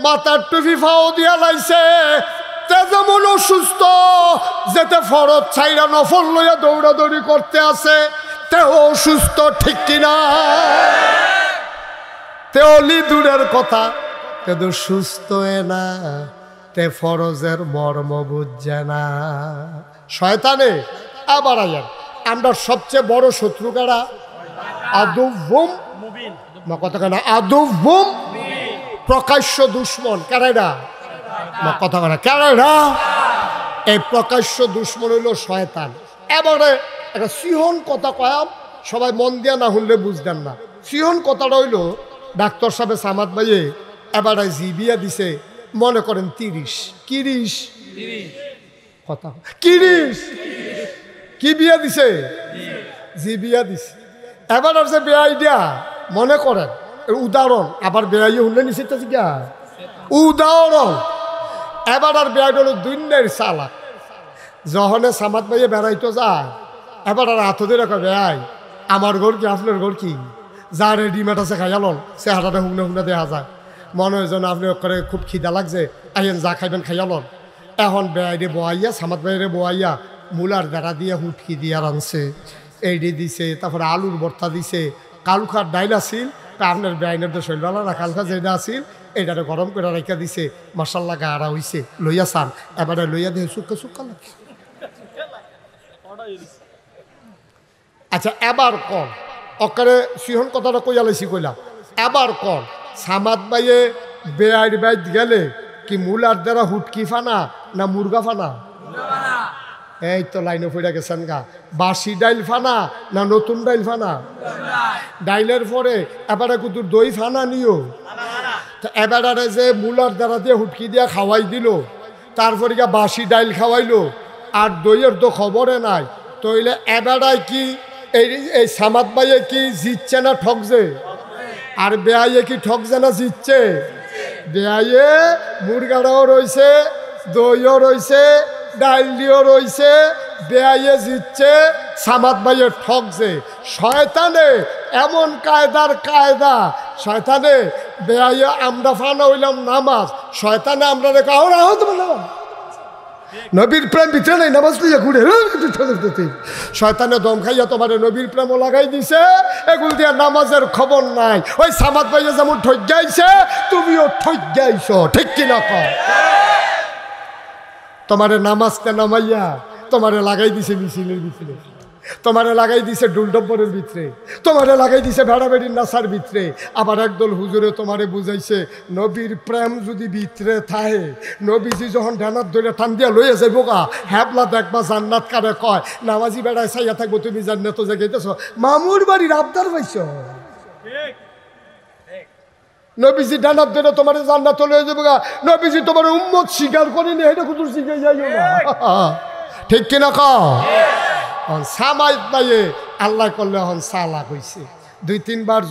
মাথার টুফি ফাও দিয়া লাইছে, তে যেমন অসুস্থ, যেতে ফরজ ছাইরা নফল লইয়া দৌড়াদৌড়ি করতে আছে, তে অসুস্থ, ঠিক কিনা? তে অলি দূরের কথা, তে তো সুস্থ না, তে ফরজের মর্ম বুঝছে না। শয়তানে আবার আয়ার আমরা সবচেয়ে বড় শত্রু কারা? আদুবুম মুবিন, কথা কেনা আদুবুম, প্রকাশ্য দুশ্মন কারা? কথা কেনা কারা? এই প্রকাশ্য দুশ্মন হইল শয়তান। এবারে একটা সিহন কথা কয়াম, সবাই মন দিয়া না শুনলে বুঝতেন না। সিহন কথাটা হইল ডাক্তার সাহেব সামাদ ভাইয়ে এবারে জিবিয়া দিছে, মনে করেন 30 30 কথা 30 কি বিয়া দিছে? জি বিয়া দিছে। এবার আর যে বেয়াই দিয়া মনে করেন উদাহরণ, আবার বেয়াই শুনলে নিষেধ গা উদাহরণ। এবার আর বেয়াই হলো দুনিয়ার চালাক, যখনে সামাদ ভাইয়ে বেড়াইতো যায়, এবার আর হাত দিয়ে রাখা বেয়াই আমার ঘর কি আপনার ঘর কি, যা রেডিমেড আছে খাইয়ালন, সে হাঁটাটা হুগনা হুগনা দেওয়া যায়। মনে হয় যেন আপনি করে খুব খিদা লাগছে, আইয়েন যা খাইবেন খাইয়ালন। এখন বেয়াইরে বোয়াইয়া, সামাদ ভাইরে বোয়াইয়া মূলার বেড়া দিয়ে হুটকি দিয়ে রানছে, এইডি দিছে, তারপরে আলুর ভর্তা দিছে, কালুখার ডাইল আসিল, আপনার বেআইনের তো শৈলবালা না, কালকা যেটা আসিল এইটারে গরম করে রেখা দিছে, মশাল্লা গাড়া হইছে, লইয়া চান, এবারে লইয়া দিয়ে সুক্কা সুক্কা লাগে। আচ্ছা এবার কন অকারে সিহন কথাটা কইয়া লাইছি কইলাম, এবার কন সামাদ বাইয়ে বেআইর বাইত গেলে কি মূলার দ্বারা হুটকি ফানা না মুরগা ফানা? এই তো লাইনে পড়ে গেছেন গা। বাসি ডাইল ফানা না নতুন ডাইল ফানা? ডাইলের পরে এবারে কুতুর দই ফানা নিও। তো এবারে যে মুলার দ্বারা দিয়ে হুটকি দিয়া খাওয়াই দিল, তারপরে গিয়া বাসি ডাইল খাওয়াইলো, আর দইয়ের তো খবরে নাই। তো হইলে এবারায় কি এই সামাদ ভাইয়ে কি জিতছে না ঠকছে? আর বেয়াইয়ে কি ঠকছে না জিতছে? বেয়াইয়ে মুরগাটাও রয়েছে, দইও রয়েছে, ডাইল দিয়েও রয়েছে, বেয়াইয়ে জিতছে, সামাদ ভাইয়ে ঠকছে। শয়তানে এমন কায়দার কায়দা, শয়তানে বেয়াইয়ে আমরা ফানা হইলাম নামাজ, শয়তানে আমরা রেখা ওরা হতো না নবীর প্রেম ভিতরে নেই, নামাজ লিয়া ঘুরে শয়তানে দম খাইয়া তোমার নবীর প্রেমও লাগাই দিছে, এগুলো দিয়া নামাজের খবর নাই। ওই সামাদ ভাইয়া যেমন ঠক গাইছে তুমিও ঠক গাইছ, ঠিক কিনা কও? তোমারে নামাজটা নামাইয়া তোমারে লাগাই দিছে মিছিলের ভিতরে, তোমারে লাগাই দিছে ডুলডব্বরের ভিতরে, তোমারে লাগাই দিছে ভেড়াভেড়ির নাসার ভিতরে। আবার একদল হুজুরে তোমারে বুঝাইছে নবীর প্রেম যদি ভিতরে থাকে, নবীজি যখন ডানার ধরে টান দিয়া লইয়া যাইব গা, হ্যাবলা দেখবা জান্নাত কারে কয়, নামাজি বেড়ায় চাইয়া থাকবো তুমি জান্নাত জাগাইতেছ, মামুর বাড়ির আবদার পাইছ। নবীজি ডানার ধরে তোমার জান্নাত লইয়া যাবো গা, নবীজি তোমার উম্মত স্বীকার করেনি, এটা কুতুর শিখাই যাইও না, ঠিক কিনা কও? সামাই পাইয়ে আল্লাহ করলে এখন সালা কইছে 2-3 বার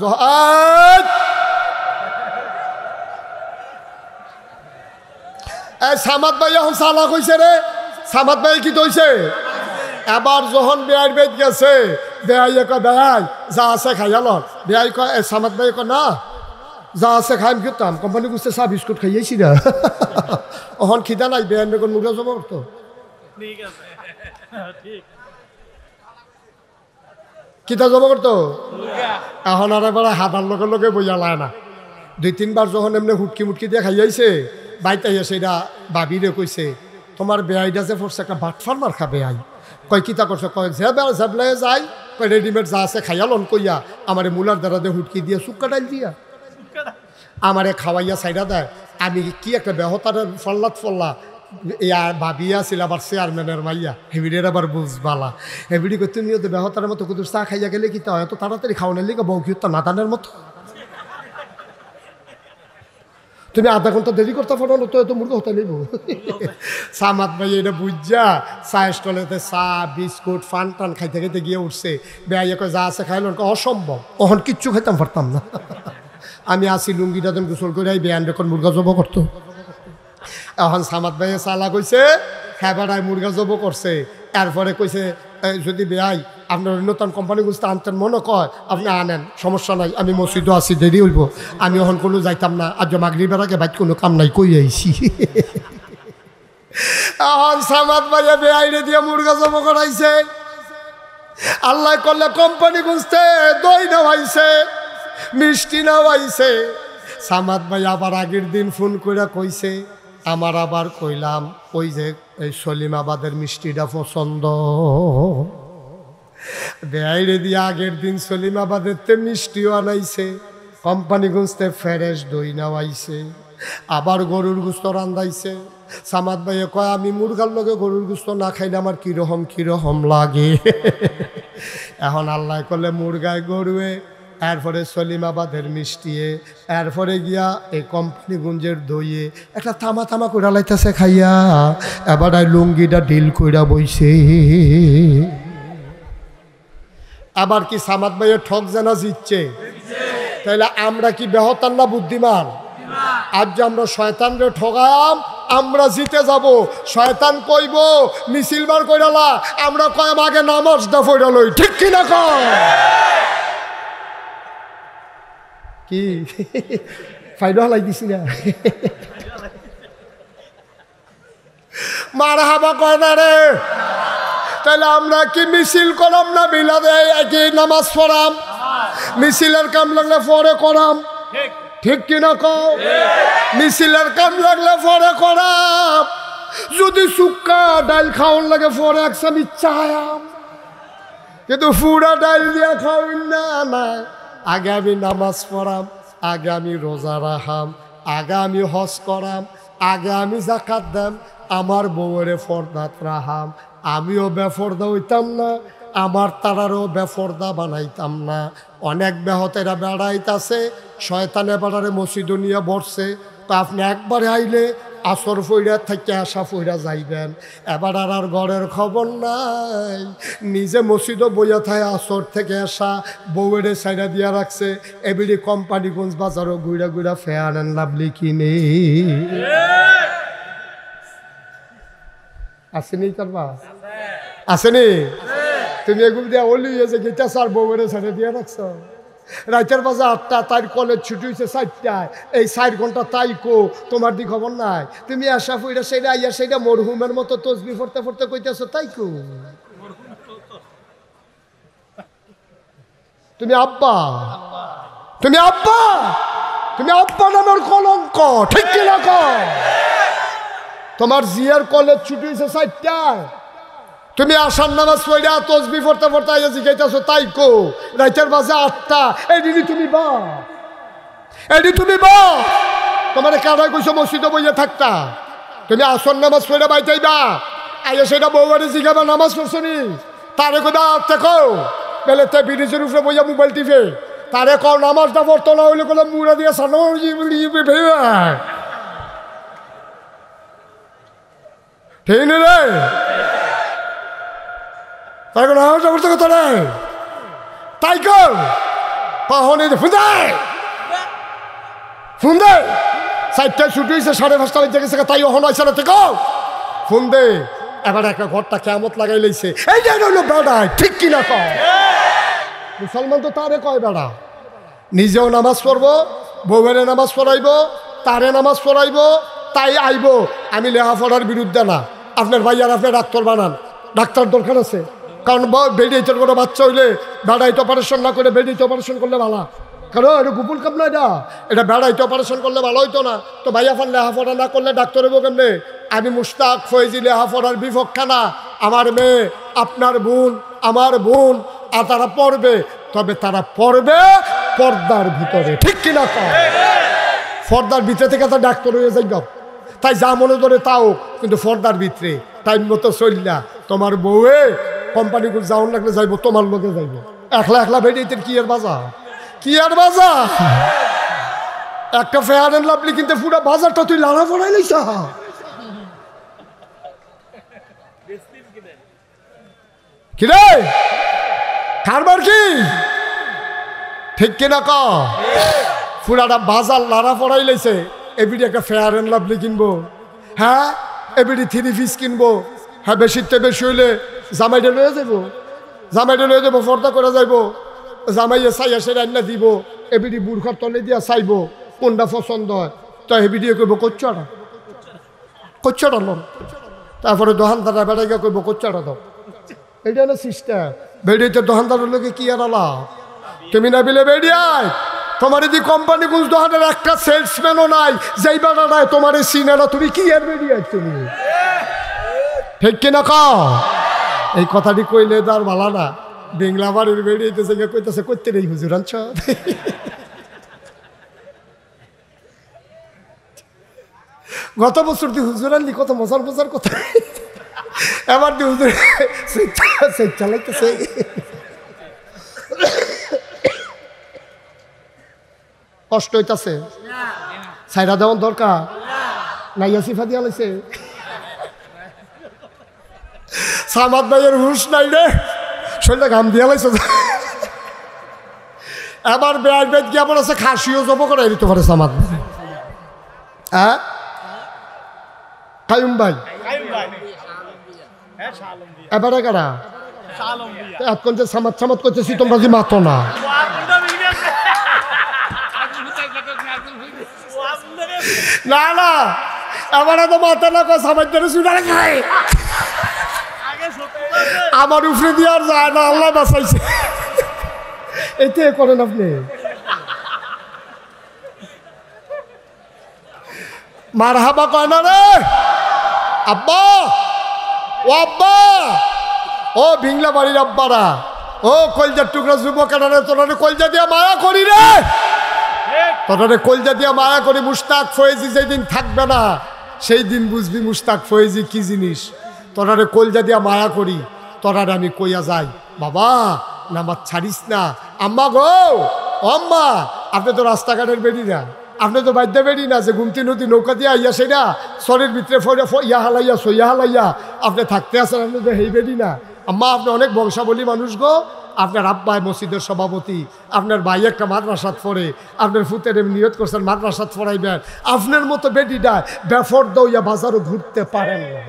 সামাদ ভাই এখন সালা কইছে রে। সামাদ ভাই কি কইছে? এবার যখন বেয়াই বেদ গেছে, বেয়াই বেয়াই যা আছে খাইয়াল, বেয়াই কয় সামাদ ভাই না যা আছে খাইম খেতাম, কোম্পানি বুঝতে চা বিস্কুট খাইয়েছি না এখন খিদা নাই, বেয়াই বেগুন মুখে জমা করতো। কিতা জমা করতো এখন, আর এবার হাতার লোকের লোকে বইয়া লায় না। 2-3 বার যখন এমনি হুটকি মুটকি দিয়ে খাইয়াইছে, বাইতে সেটা বাবিরে কইছে তোমার বেআইটা যে পড়ছে একটা বাটফার মার খা বেআই। কয় কিতা করছে? কয় ঝেবলাই যাই, কয় রেডিমেড যা আছে খাইয়ালন কইয়া আমারে মুলার দ্বারা দিয়ে হুটকি দিয়ে শুক্কা ডাইল দিয়া আমারে খাওয়াইয়া সাইডা দেয়। আমি কি একটা বেহতার ফল্লা ভাবিয়া ছিল আবার চেয়ারম্যানের মাইয়া, হেবিডের আবার বুঝবালা। হেবিডি কই তুমিও তো বেহতারের মতো কুতুর চা খাইয়া গেলে কি তা এত তাড়াতাড়ি খাওয়ানোর লিগে বউ কি তো নাদানের মতো, তুমি আধা ঘন্টা দেরি করতে পারো না, তো এত মূর্খ হতে নেব। সামাদ ভাই এটা বুঝা চা স্টলেতে চা বিস্কুট ফান টান খাইতে খাইতে গিয়ে উঠছে। বেয়াইয়া কয় যা আছে খাইল, অসম্ভব, ওখান কিচ্ছু খাইতাম পারতাম না। আমি আসি লুঙ্গিটা দেন গোসল করে বেয়ান রেখন মুরগা জব করতো। এখন সামাদ ভাইয়ে চালা কইছে হ্যাঁ বেড়ায় মুরগা জব করছে। এরপরে কইছে যদি বেয়াই আপনার নতুন কোম্পানি বুঝতে আনতেন মনে কয় আপনি আনেন, সমস্যা নাই, আমি মসজিদও আসি, দেরি হইব, আমি এখন কোনো যাইতাম না, আজ মাগরিবের আগে বাইক কোনো কাম নাই, কই আইছি। এখন সামাদ ভাইয়া বেআইনে দিয়ে মুরগা জব করাইছে। আল্লাহ করলে কোম্পানি বুঝতে দই নেওয়াইছে, মিষ্টি নেওয়াইছে। সামাদ ভাই আবার আগের দিন ফোন করে কইছে আমার আবার কইলাম ওই যে এই সলিমাবাদের মিষ্টিটা পছন্দ। বেআইরে দিয়ে আগের দিন সলিমাবাদের তে মিষ্টিও আনাইছে, কোম্পানি গুঁজতে ফ্রেশ দই নেওয়াইছে, আবার গরুর গুস্ত রান্ধাইছে। সামাদ ভাইয়ে কয় আমি মুরগার লগে গরুর গুস্ত না খাইলে আমার কিরকম লাগে। এখন আল্লাহ করলে মুরগায় গরুয়ে, এরপরে সলিমাবাদের মিষ্টিয়ে, এরপরে গিয়া এই কোম্পানিগঞ্জের দইয়ে একটা থামা কইরা লাইতেছে খাইয়া, এবার লুঙ্গিটা ঢিল কইরা বইছে। আবার কি সামাদ ভাইয়ের ঠক জানা জিতছে? তাইলে আমরা কি বেহতার না বুদ্ধিমান? আজ যে আমরা শয়তানরে ঠগাম, আমরা জিতে যাব। শয়তান কইব মিছিল বার কইরালা, আমরা কয়াম আগে নামাজটা পড়া লই, ঠিক কিনা কয়? কি ফাইদা হালাই দিছি না? মার হাবা কয় না রে। তাহলে আমরা কি মিছিল করাম না বিলাদে একই নামাজ পড়াম? মিছিলের কাম লাগলে পরে করাম, ঠিক কিনা কও? মিছিলের কাম লাগলে পরে করাম। যদি শুক্কা ডাল খাওয়ার লাগে পরে একসাথে চায়াম, কিন্তু পুরা ডাল দিয়া খাওয়াই না। না, আগে আমি নামাজ পড়াম, আগে আমি রোজা রাখাম, আগে আমি হজ করাম, আগে আমি জাকাত দাম, আমার বউরে ফরদাত রাহাম, আমিও বেফর্দা হইতাম না, আমার তারারও বেফর্দা বানাইতাম না। অনেক বেহতেরা বেড়াইতাছে, শয়তানে বেড়ারে মসজিদ নিয়ে বসছে। তো আপনি একবারে আইলে আসর ফইরা থেকে আসা ফইরা যাইবেন, এবার আর ঘরের খবর নাই। নিজে মসজিদও বইয়া থাকে, আসর থেকে আসা বউয়ের সাইডা দিয়া রাখছে। এবিডি কোম্পানিগঞ্জ বাজারও ঘুরা ঘুরা ফেয়ার অ্যান্ড লাভলি কিনে আসেনি। করবা আসেনি? তুমি এগুলো দিয়া ওলি হয়েছে গেটা সার বউয়ের সাইডে দিয়া রাখছ। রাইতের বাজে 8টা, তার কলেজ ছুটি হয়েছে 4টায়, এই 4 ঘন্টা তাই কো তোমার দি খবর নাই। তুমি আশা ফইরা সেইটা আইয়া সেইটা মরহুমের মতো তসবি পড়তে পড়তে কইতেছ তাই কো। তুমি আব্বা, তুমি আব্বা, তুমি আব্বা নামের কলঙ্ক, ঠিক কিনা কও? তোমার জিয়ার কলেজ ছুটি হয়েছে 4টায়, তুমি আসার নামাজ পড়া তসবি পড়তে পড়তে আইয়া জিগাইতেছো তাই কো। রাইতের বাজে 8টা, এইদিনই তুমি বা, এইদি তুমি বা। তোমার কারাই কইছো মসজিদে বইয়া থাকতা, তুমি আসর নামাজ পড়া বাইতাইবা, আইয়া সেটা বউয়ারে জিগাবা নামাজ পড়ছো নি। তারে কইবা দেখো বেলে তে ব্রিজের উপরে বইয়া মোবাইল টিপে, তারে কও নামাজটা পড়তো না হইলে কোনো মুড়া দিয়ে সানো ঠিক নে রে। তাই নামাজটা পড়তে কত রে তাই কর কখন ফুঁদে ফুঁদে 4টায় ছুটি হয়েছে, 5:30 বেজে গেছে, তাই ওখানে হয়েছে না থেকে ফোন দে। এবার একটা ঘরটা কেমত লাগাই লইছে, এই যে হইলো বেড়ায়, ঠিক কিনা কয়? মুসলমান তো তারে কয় বেড়া। নিজেও নামাজ পড়বো, বউয়ের নামাজ পড়াইব, তারে নামাজ পড়াইব, তাই আইব। আমি লেখাপড়ার বিরুদ্ধে না, আপনার ভাইয়ার আপনি ডাক্তার বানান, ডাক্তার দরকার আছে। কারণ বেডিয়েটের কোনো বাচ্চা হইলে বেড়াইতে অপারেশন না করে বেডিয়েতে অপারেশন করলে ভালো। কারণ এটা গোপন কাপ না, এটা বেড়াইতে অপারেশন করলে ভালো হইতো না। তো ভাইয়া ফান লেখাপড়া না করলে ডাক্তার হইব কেমনে? আমি মুশতাক ফয়েজি লেখাপড়ার বিপক্ষে না। আমার মেয়ে, আপনার বোন, আমার বোন, আর তারা পড়বে, তবে তারা পড়বে পর্দার ভিতরে, ঠিক কিনা কয়? পর্দার ভিতরে থেকে তো ডাক্তার হয়ে যাই, তাই যা মনে ধরে তাও, কিন্তু পর্দার ভিতরে টাইম মতো চললা। তোমার বউয়ে কোম্পানি করে যাওয়ার লাগলে যাইব, তোমার লোকে যাইব। একলা একলা বেরিয়ে কি আর বাজার, কি আর বাজার? একটা ফেয়ার অ্যান্ড লাভলি কিনতে পুরো বাজারটা তুই লাড়া পড়াই লইছ। কি রে কারবার কি, ঠিক কিনা ক? পুরাটা বাজার লাড়া পড়াই লাইছে। এবিডি একটা ফেয়ার অ্যান্ড লাভলি কিনবো, হ্যাঁ এবিডি 3 পিস কিনবো, হ্যাঁ বেশিতে বেশি হইলে জামাইটা লয়ে যাবো, জামাইটা লয়ে যাবো, পর্দা করে যাইবো, জামাইয়ে চাইয়া সে রান্না দিব, এবিডি বুড়খার তলে দিয়া চাইবো কোনটা পছন্দ হয়। তো এবিডি কইব কোচ্চাটা, কোচ্চাটা লো। তারপরে দোকানদাররা বেড়াই গিয়ে কইব কোচ্চাটা দাও। এইটা হলো সিস্টেম। বেড়িতে দোকানদারের লোকে কি আর আলা, তুমি না বিলে বেড়িয়ায় তোমার যদি কোম্পানি গুজ দোকানের একটা সেলসম্যানও নাই, যেই বেড়া নাই তোমার চিনে না, তুমি কি আর বেরিয়ায় তুমি, ঠিক কিনা ক? এই কথাটি কইলে তার ভালো না। বেংলা বাড়ির বেরিয়েছে কইতেছে করতে নেই হুজুর আনছ। গত বছর তুই হুজুর আনলি, কত মজার মজার কথা। এবার তুই হুজুর চালাইতেছে। কষ্ট হইতাছে, ছাইরা দেওয়ার দরকার নাই, সিফা দিয়া লাইছে। সামাদ ভাইয়ের হুশ নাই রে, শরীরটা ঘাম দিয়া লাইছে। এবার বেড় বেদ গিয়া পড়েছে, খাসিও জব করে দিতে পারে সামাদ। হ্যাঁ কায়ুম ভাই, এবারে কারা এখন যে সামাদ সামাদ করতেছি, তোমরা যে মাতো না। না না এবারে তো মাথা না কয়, সামাদ ধরে চুড়ারে খায়। আমার উপরে দিয়ে আর যায় না, আল্লাহ বাঁচাইছে। এতে করেন আপনি। মার হাবা কয় না রে আব্বা, ও আব্বা, ও ভিংলা বাড়ির আব্বারা, ও কলজার টুকরা যুবকেরা রে, তোরা কলজা দিয়া মায়া করি রে, তোরা কলজা দিয়া মায়া করি। মুশতাক ফয়েজি যেদিন থাকবে না, সেই দিন বুঝবি মুশতাক ফয়েজি কি জিনিস। তোরারে কলজা দিয়া মায়া করি, তোরারে আমি কইয়া যাই, বাবা নামাজ ছাড়িস না। আম্মা গো, আম্মা আপনি তো রাস্তাঘাটের বেরি না, আপনি তো বাদ্যা বেরি না যে গুমতি নদী নৌকা দিয়ে আইয়া সেটা শরীর ভিতরে ইয়া হালাইয়া সইয়া হালাইয়া আপনি থাকতে আসেন, আপনি তো হেই বেরি না। আম্মা আপনি অনেক বংশাবলী মানুষ গো, আপনার আব্বাই মসজিদের সভাপতি, আপনার ভাই একটা মাদ্রাসাত পড়ে, আপনার ফুতের নিয়ত করছেন মাদ্রাসাত পড়াইবেন, আপনার মতো বেটিটা বেফর দইয়া বাজারও ঘুরতে পারেন না।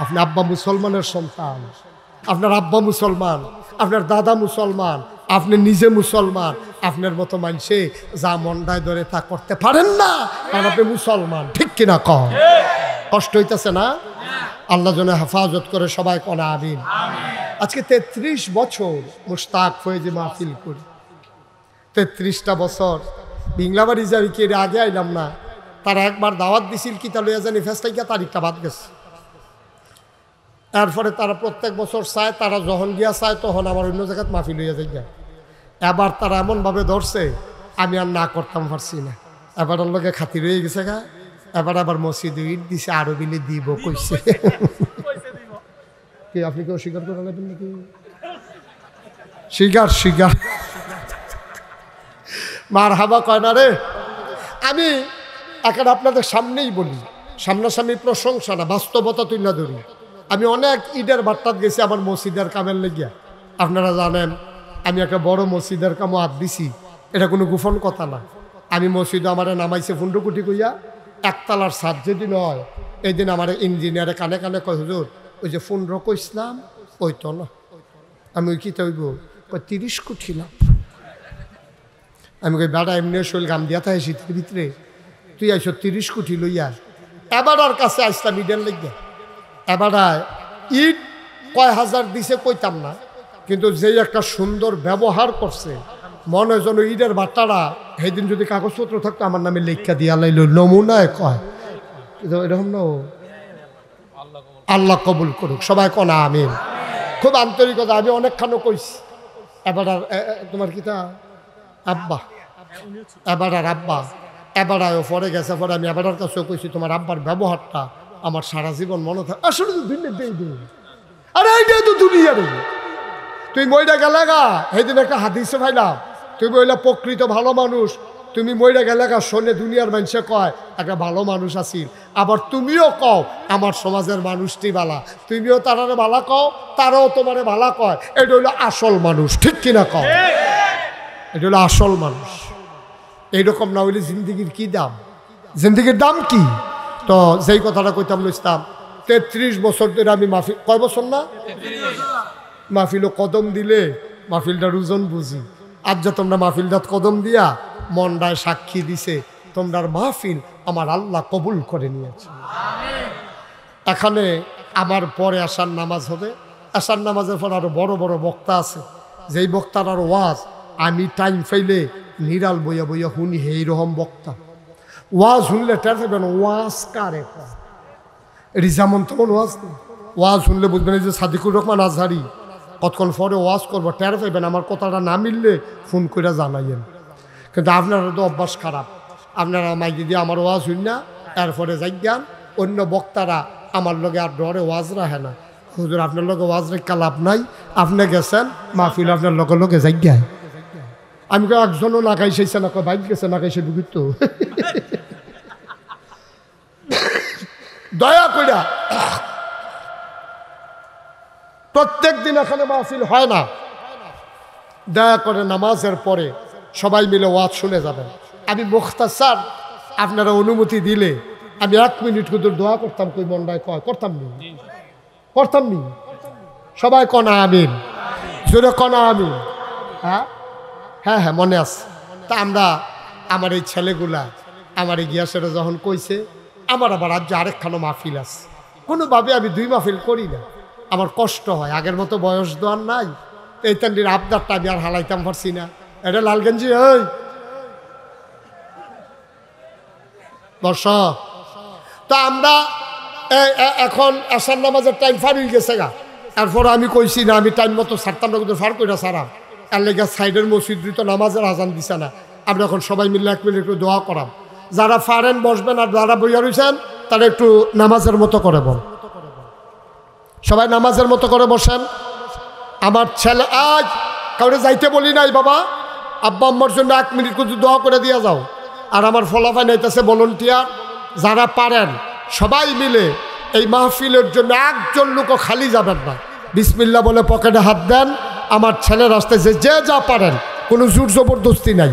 আপনি আব্বা মুসলমানের সন্তান, আপনার আব্বা মুসলমান, আপনার দাদা মুসলমান, আপনি নিজে মুসলমান, আপনার মতো মানুষে যা মন্ডায় ধরে তা করতে পারেন না, কারণ আপনি মুসলমান। ঠিক কিনা কম? কষ্ট হইতেছে না? আল্লাহ যেন হেফাজত করে, সবাই কনা আমিন। আজকে 33 বছর মুশতাক ফয়েজি মাহফিল করি, 33টা বছর। বিংলাবাড়ি যাবি কি এর আগে আইলাম না, তারা একবার দাওয়াত দিছিল কি তা লইয়া জানি ফেস্টাইকা তারিখটা বাদ গেছে। এরপরে তারা প্রত্যেক বছর চায়, তারা যখন গিয়া চায় তখন আমার অন্য জায়গায় মাহফিল হইয়া যায়। এবার তারা এমনভাবে ধরছে আমি আর না করতাম পারছি না, এবার ওর লোকে খাতির হয়ে গেছে গা। এবার আবার মসজিদে ইট দিছে, আরো বিলে দিব কইছে। কি আপনি কেউ স্বীকার করে নেবেন নাকি? স্বীকার মার হাবা কয় না রে। আমি এখন আপনাদের সামনেই বলি, সামনাসামনি প্রশংসা না, বাস্তবতা তুই না ধরি। আমি অনেক ঈদের বার্তাত গেছি আমার মসজিদের কামের লেগিয়া। আপনারা জানেন আমি একটা বড় মসজিদের কামও হাত দিছি, এটা কোনো গোপন কথা না। আমি মসজিদে আমার নামাইছে ফুন্ডুকুটি কইয়া, একতলার ছাদ যেদিন হয় এই দিন আমার ইঞ্জিনিয়ারে কানে কানে কয়, হুজুর ওই যে 15 কইসলাম ওই তো না। আমি ওই কী তৈব 30 কোটি লাভ। আমি কই বেড়া এমনি শৈল গাম দিয়া থাকে শীতের ভিতরে, তুই আইস 30 কোটি লইয়া। এবার আর কাছে আসতাম ঈদের লেগে, এবার ঈদ কয় হাজার দিছে কইতাম না, কিন্তু যেই একটা সুন্দর ব্যবহার করছে মনে যেন ঈদের বার্তাটা সেদিন যদি কাগজপত্র থাকতো আমার নামে লেখা দিয়া লাইল নমুনায় কয়। কিন্তু এরকম না, আল্লাহ কবুল করুক, সবাই কনা আমিন। খুব আন্তরিকতা, আমি অনেকখানো কইছি। এবার আর তোমার কিতা আব্বা, এবার আর আব্বা এবার পরে গেছে, পরে আমি এবার কাছেও কইছি তোমার আব্বার ব্যবহারটা আমার সারা জীবন মনে থাকে। আসলে তো দুনিয়া দেই দেই, আরে এইটা তো দুনিয়া রে। তুই মইরা গেলে গা, সেইদিন একটা হাদিসে ভাইলাম, তুমি বললে প্রকৃত ভালো মানুষ, তুমি মইরা গেলে গা শোনে দুনিয়ার মানুষে কয় একটা ভালো মানুষ আছিস। আবার তুমিও কও আমার সমাজের মানুষটি বালা, তুমিও তারারে বালা কও, তারাও তোমারে বালা কয়। এটা হইলো আসল মানুষ। ঠিক কিনা কও? এটা হলো আসল মানুষ। এইরকম না হইলে জিন্দিগির কি দাম? জিন্দিগির দাম কি? তো যেই কথাটা কইতাম লইতাম, 33 বছর ধরে আমি মাহফিল, কয় বছর না মাহফিলও কদম দিলে মাহফিলটার ওজন বুঝি। আজ যা তোমরা মাহফিলটাত কদম দিয়া মনটায় সাক্ষী দিছে তোমরার মাহফিল আমার আল্লাহ কবুল করে নিয়েছে। এখানে আমার পরে আসার নামাজ হবে, আসার নামাজের পর আরো বড় বড় বক্তা আছে, যেই বক্তার আর ওয়াজ আমি টাইম ফাইলে নিরাল বইয়া বইয়া শুনি। এইরকম বক্তা ওয়াজ শুনলে টের পাবেন ওয়াজ কারে এটি যেমন তেমন ওয়াজ নেই। ওয়াজ শুনলে বুঝবেন এই যে সাদিকুর রহমান আজহারি কতক্ষণ পরে ওয়াজ করবো, টের পাইবেন। আমার কথাটা না মিললে ফোন করে জানাইয়েন। কিন্তু আপনারা তো অভ্যাস খারাপ, আপনারা মাইক দিয়ে আমার ওয়াজ শুন না, এরপরে যাই জ্ঞান অন্য বক্তারা আমার লগে আর ডরে ওয়াজ রাখে না। হুজুর আপনার লগে ওয়াজ রেখা লাভ নাই, আপনি গেছেন মাহফিল আপনার লগে লগে যাই জ্ঞান। আমি কেউ একজনও না খাইছে না, বাইক গেছে না খাইছে বুঝতো। দয়া কইরা প্রত্যেক দিন এখানে মাহফিল হয় না, দয়া করে নামাজের পরে সবাই মিলে ওয়াজ শুনে যাবেন। আমি মুখতাসার আপনারা অনুমতি দিলে আমি 1 মিনিট কিন্তু দোয়া করতাম, কই মন্ডায় কয় করতাম নি সবাই কনা আমিন, জোরে কনা আমিন। হ্যাঁ হ্যাঁ হ্যাঁ মনে আছে। তা আমরা আমার এই ছেলেগুলা আমার এই গিয়াসেরা যখন কইছে, আমার আবার আজ আরেকখানো মাহফিল আছে, কোনোভাবে আমি 2 মাহফিল করি না, আমার কষ্ট হয়। আগের মতো বয়স দোয়ার নাই, এই তান্ডির আবদারটা আমি আর হালাইতাম পারছি না। এটা লালগঞ্জি ওই বর্ষ। তো আমরা এখন আসার নামাজের টাইম ফার হয়ে গেছে গা, এরপর আমি কইছি না আমি টাইম মতো ছাড়তাম না, কিন্তু ফার করে সারাম। এর লেগে সাইডের মসজিদ তো নামাজের আজান দিছে না। আমরা এখন সবাই মিলে 1 মিনিট একটু দোয়া করাম। যারা ফারেন বসবেন, আর যারা বইয়া রয়েছেন তারা একটু নামাজের মতো করে বল। সবাই নামাজের মতো করে বসেন। আমার ছেলে আজ কাউরে যাইতে বলি নাই বাবা, আব্বা আম্মার জন্য 1 মিনিট কিন্তু দোয়া করে দিয়ে যাও। আর আমার ফলাফল নাইতেছে ভলান্টিয়ার, যারা পারেন সবাই মিলে এই মাহফিলের জন্য একজন লোকও খালি যাবেন না, বিসমিল্লাহ বলে পকেটে হাত দেন। আমার ছেলের আসতে যে যা পারেন, কোনো জোর জবরদস্তি নাই।